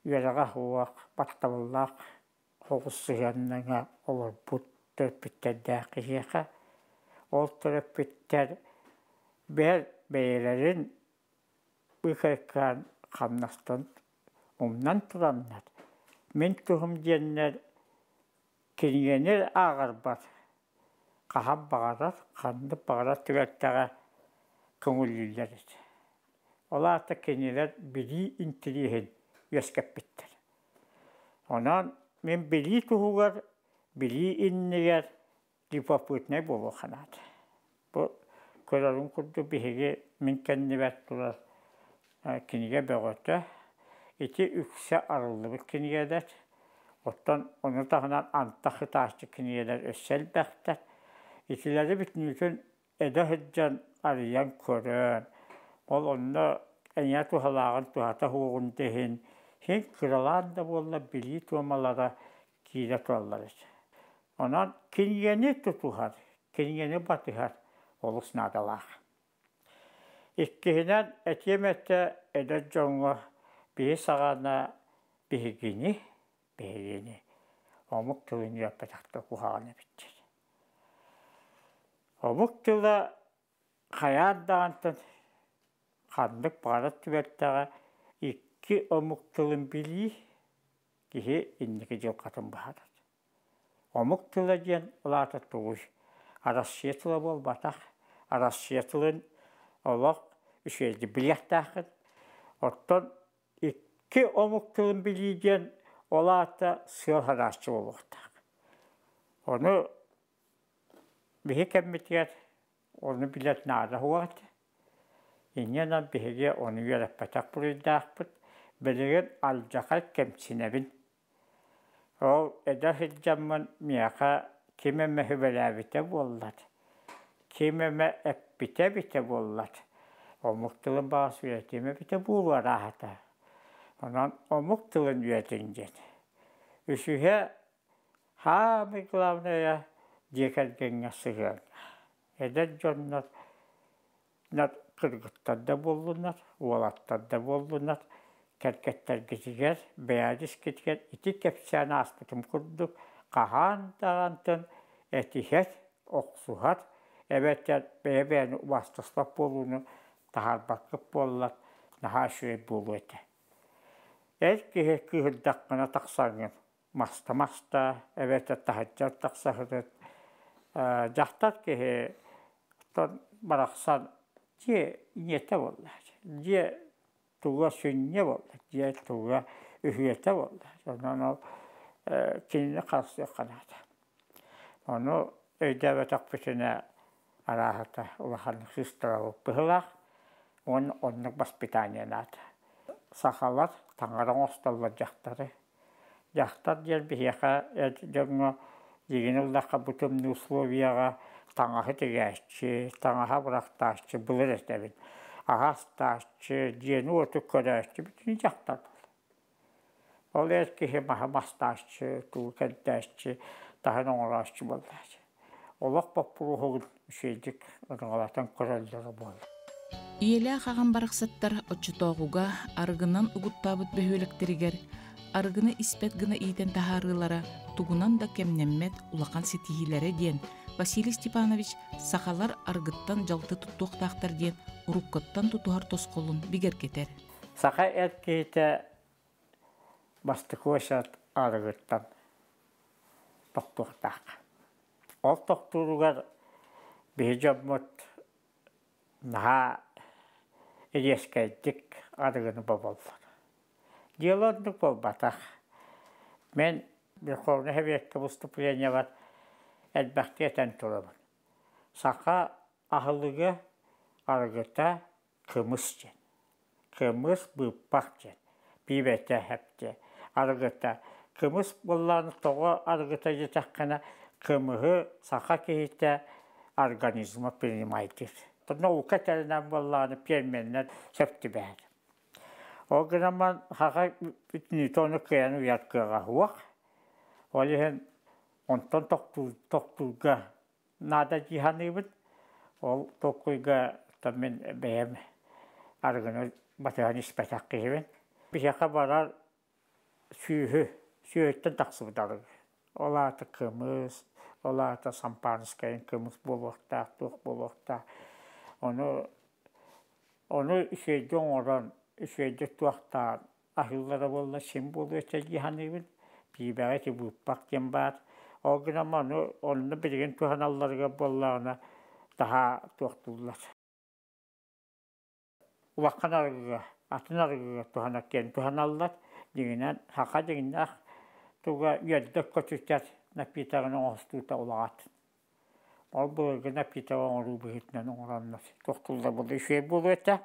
үйеріға хуақ, баттабыллақ, қоғыз сығаныңа олар бұт түріппіттерді қиеға. Ол түріппіттер бәр бәйелерін бұқайқан қамнастан ұмнан тұрамнар. Мен тұғым деннер кенгенер ағар бар. Қаған бағарар, қанды бағарар түгәттіға көңілілер еді. Ола ата кенелер білі интелігін өскеп біттір. Онан мен білі тұғығар, білі иннегер липапытнай болу қанады. Бұл көрерін күрді бігі мен кәнне бәт тұрар кенеге бәғөті. Ити үксе арылды бір кенегедер. Оттан оны тағынан антақы ташты кенегедер өссел бәқтер. Итилері бүтінүтін әді хүджан арыян көрін. Ол онына әне тұғалағын тұғата хуғын дехін. Хен кыралан да болла білі туамалара кейді туалар. Онан кенегені тұтуғар, кенегені батығар, олыс надалақ. Иккенен әтеметті әді жоңы бейі сағана бейгені, омық тұлыны өппетақты құғағаны біттер. Omuk tüla hayat dağıntın kandık barat tüberttağa iki omuk tılın biliyi ki indiki jıl katın baharat. Omuk tüla diyen ulata tuğuş. Arasıya tüla bol batak. Arasıya tılın olaqüşeydi bilyaqtağın. Ottan iki omuk tılın biliyi diyen ulata sığıl harasçı oluqtağ. Onu bihi kemmetiyer. Onu bilet nada huat. İnyanan bihige onu yörep batak buruyddağıpıt. Bilegen alcaqal kemsinebin. O eder hicamman miyaqa kimeme hübelabite bollat. Kimeme bite bollat. O muhtılın bağısı üretime bite buğla rahata. Ondan o muhtılın üretince. Üçühe hamı glavnaya diyekergenge sığır. Eder jonlar kırgıttar da bollunar, uvalattar da bollunar. Kerketler getiger, beyazis getiger, iti kepsiyana aspıtım kurduk. Kahan dağıntın, etihet, oksuhat. Evetler beyabeyini vastasmak bolunu, tahar bakıp bollar, naha şöyle bolu ete. Erkeğe kıhırdakkına taksanın, masta, evetler tahaccar taksahırır. Jahtar kehe, baraksan, diye niyete bollar, diye tuğa sünye bollar, diye tuğa ühüyete bollar. Ondan o kinini kalsıyor kanada. Onu öyde ve takpısına arahata ulahanlık süstra olup bıhılaq, onluk baspitaniyen adı. Sakalar tangaran ostallar jahtarı. Jahtar diyen bir yaka, yegin ullaqa butumlu Sloviyaga tangağı tegəşçi, tangağı bıraxtaşçı, bılır estəbin. Ağastaşçı, diyeni otu körəşçi, bütün jahtar. Ol erkeğe mastaşçı, tuğu kəddaşçı, daha noğraşçı bollar. Olaq bapuru hoğun şeydik, ırğalatan körəlləri bollar. Iyelä xagan baraqsattar oçutoğuga argынан uguttабыт behölekteriger, argını ispet gına iten taharılara tugunan da kemnemmet ulaqan sitihilere diyen Vasилий Степанович сақалар аргыттан жалты туттуқтақтар диен уруккоттан тутуһар тосқолун бигер кетер. Сақа эркейте бастыкуашат аргыттан тоқтуқтақ. Ол тоқтуругар бейжабмут наха элескайдик аргыны бабалдар. Диалогдук болбатақ. Мен Верховный Советке выступление var. Elbette turabın. Saka ahılıga argıta kımız jen. Kımız bıppak jen. Bibete hepte. Argıta kımız bollarını toğa argıta jetakkana kımıhı saka kehite organizma primaydır. Nauka terinen bollarını permenler septi behar. O zaman haka bütün tonu kıyanı uyatkıga huak. Olihen ondan toktuğga nada cihanıbın, o tokuyga tamen beyem argını batıhan ispetak kehibin. Bir yaka barar sühütten taksıbıdarıg. Ola ta kımız, ola ta sampanskayın kımız buluqta, tuğ buluqta. Onu şeyde oran, şeyde tuğta ahıllara bolla simbolu ete cihanıbın. Bir belki bu bakyen var. O gün ama onu bilgin tuhanallarga bollağına daha tuğdurlar. Uvakan argıga, atın argıga tuhanakken tuhanallar. Dinginen haka dinginak tuğa yerdek kötüster napitağının oğustuğuta ulağatın. O bölge napitağın oğru büyütünen oğranlar. Tuğdurlar buldu şey bulu ete.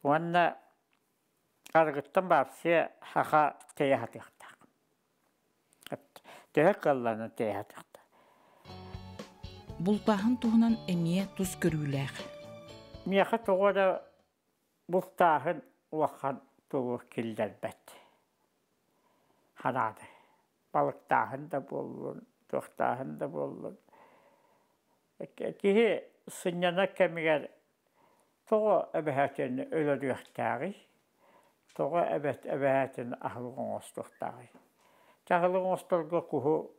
Onunla argıttan barsı haka teyahat yıktı. Tehek kallarına teyahat yıktı. Bultağın tuğunan emiye tuz körüylәğ. Miyaqa tuğa da bultağın uakan tuğu kilder bet. Hanadı. Balıktağın da bollun, tuğtağın da bollun. Kihi sınjana kemiger tuğa ebehatini ölürüyüqtağız. Tuğa ebehatini ahılığın ostuqtağız. Tahılığın osturga kuhu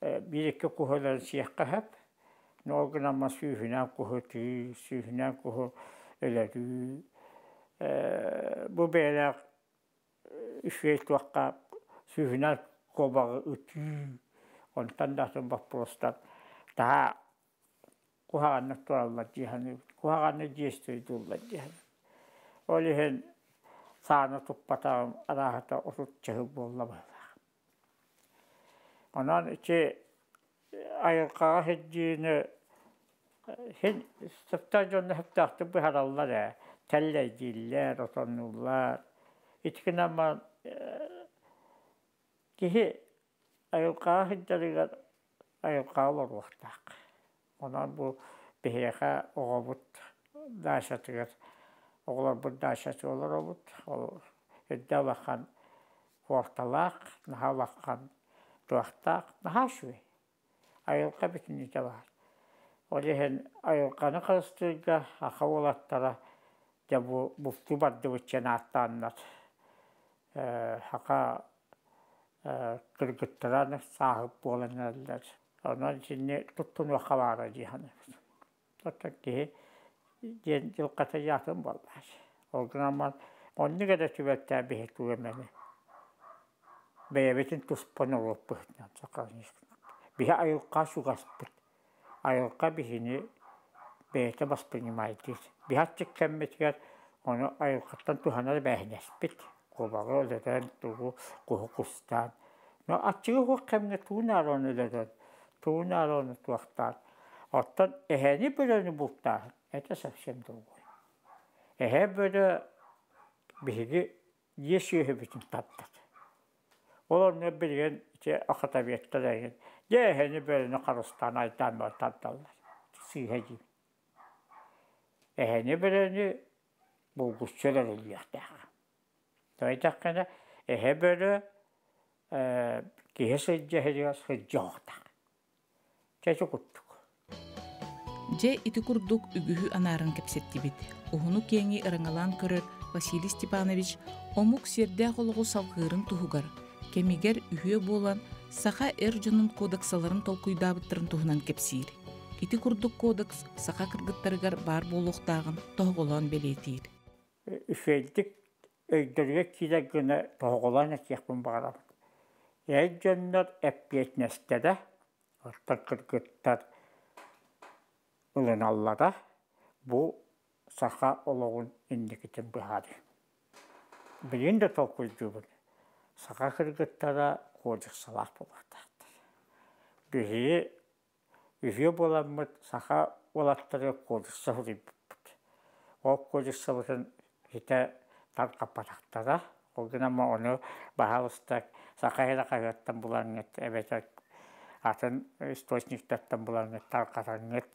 bir iki kuhuların siyaqqa hep. Noognaamma syyhynään kuhutii, syyhynään kuhu elätyy. Bu beelä yhteistuokka syyhynään kovaa ytyy. On tänne vappuosta. Tähän kuhan annat tuolla jihan, kuhan annat jiestyi tulla jihan. Olihan saanut tuppataan rahata osutsehu puolella vähän. Onhan se aikaa hedjiin, sattaan jonne tahto piharalla nää. Tällä jillä rotonnulla. Itse nämä kihi aikaa hedjaliga aikaa luoruhtaa. Onhan bu pihäkä ovut daisatigat. Oğlan bu daşası olur ovut. Edde vakan ortalak, naha vakan tuahtak, naha şuy. Ayılka bütün nice var. Olihen ayılkanı karıştırga, akavulattara, ya bu buftu bardı vıçen attanlar. Haka kırgıttıran sahip olanlarlar. Onun için tuttun vakavara cihanı. Tutak ki, yılkata yatın vallahi. O zaman onu kadar tüvetten bir hekûmeni. Beyebetin tuspon olup bıhtınan sakarınız. Bihe ayılka şu gaspıt. Ayılka bihini beyete baspını maydır. Bihe çıkkemmetler onu ayılkattan tuhana behnespit. Kubağı ödeden tuğu kuhu kustan. No açığı hukkemne tuğunar onu ödeden. Tuğunar onu tuğaktan. Ottan eheni bölünü bultar. Это совсем другое. Böyle bir yeşil bütün tatlar. Onlar bilgen işte akatabiyette de yeheni böyle ne karıstan aydan var tatlarlar. Siheci. Eheni böyle bulgusçular oluyor da. Dolayısıyla böyle kihese ceheliyor sıcakta. Çeşit kuttuk. Je iti kurduk ügühü anarın kepsettibit. Uhunu kengi ırıngalan körür Vasiliy Stepanovich omuk serde koluğu salgırın tuhugar. Kemiger ühüye bolan saha erjunun kodeksaların tolkuydabıttırın tuhunan kepsir. Iti kurduk kodeks saha kırgıttarıgar bar boluqtağın toğulan beletir. Üfeldik öydürge kide güne toğulan etiyakın bağlam. Erjunlar epiyetnestede orta kırgıttar Ulanallara bu saha oluğun indikitin bihari. Birin de tokuydu bunu. Saha kırgıttara kodik salak bulaktadır. Bihi ühü bulanmıt saha olatları kodik sahuri buput. O kodik sahurin hite tar kapataktara. O gün ama onu bahalıstak saha hele kayattan bulanget. Evet atın istoçniktattan bulanget tar karanget.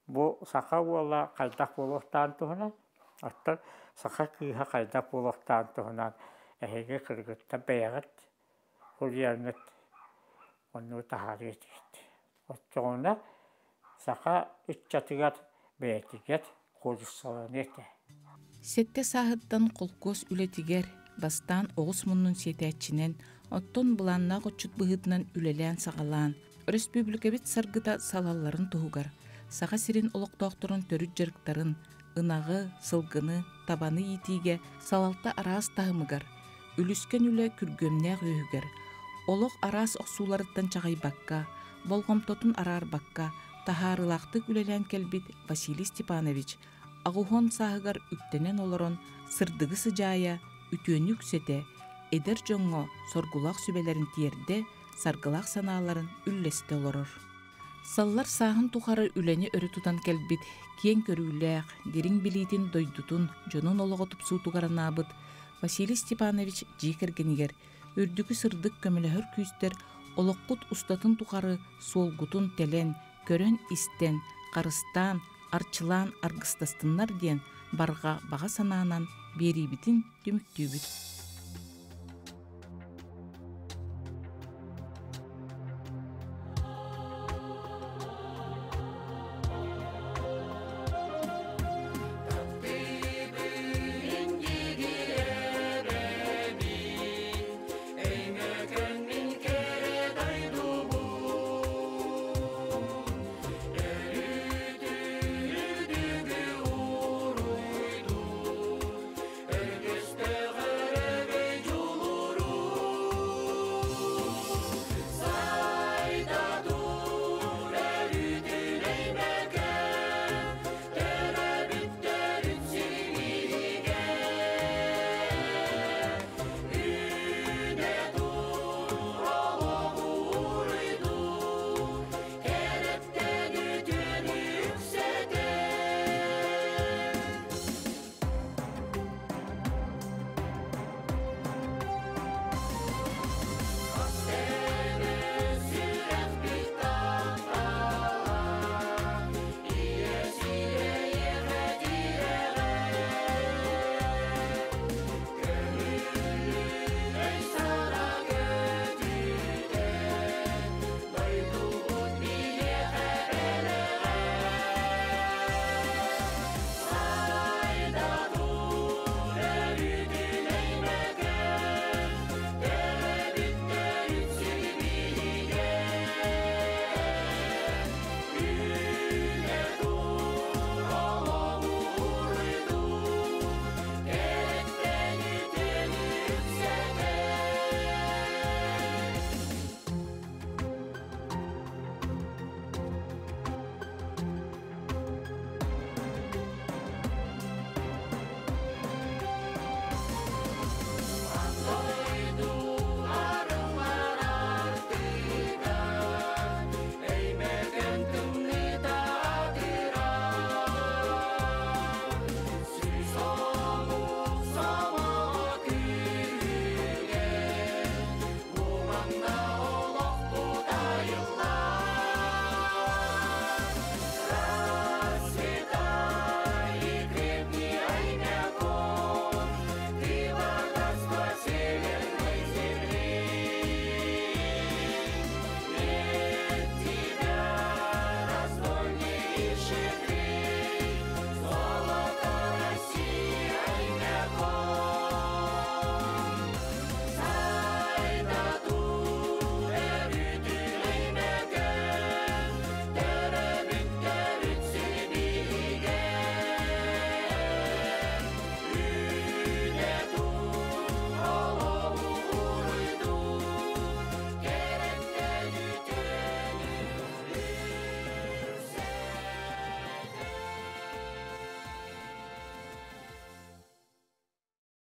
Bu saha ola kaydak buluqtan tuhunan. Hatta saha kıyha kaydak buluqtan tuhunan. Ehege kırgıtta beyagat. Hulyanget. Onu tahari etikti. Sonra saha ütçatıgat beyetiget. Kodussalan ete. Sette sahıttan kolkos ületiger. Bastan oğuz munnun setiyatçinen. Otton bulanna qoçut bıhıdnan ülelen sağalan. Respublikabit sargıda salalların tuhugar. Sağa sirin oluqtoqturun törüt jarıqtarın, ınağı, sılgını, tabanı yitiге salalta aras tahımıgar. Ülüsken üle kürgömnäq öhüger. Oloq aras oqsularıttan çağay bakka, bolgomtotun arar bakka, taharılaqtık ülelen kelbit Vasiliy Stepanovich, ağuhon sahıgar üktenen oloron, sırdıgı sıcaya, ütönük sete, eder joңŋo sorgulaq sübelerin tiyerde, sargılaq sanaların ülleste oloror. Sallar sahın tuqarı üleni örü tutan kelbit, kien körüylääq, derin bilitin doydutun, jonun oloğu tupsu tugaranabıt, Vasiliy Stepanovich jikergeniger, ürdükü sırdık kömülehör küster, oloqqut ustatın tuqarı, solgutun telen, körön isten, qarıstan, arçılan argıstastinlar diyen barga bağa sananan beribitin tümüktübüt.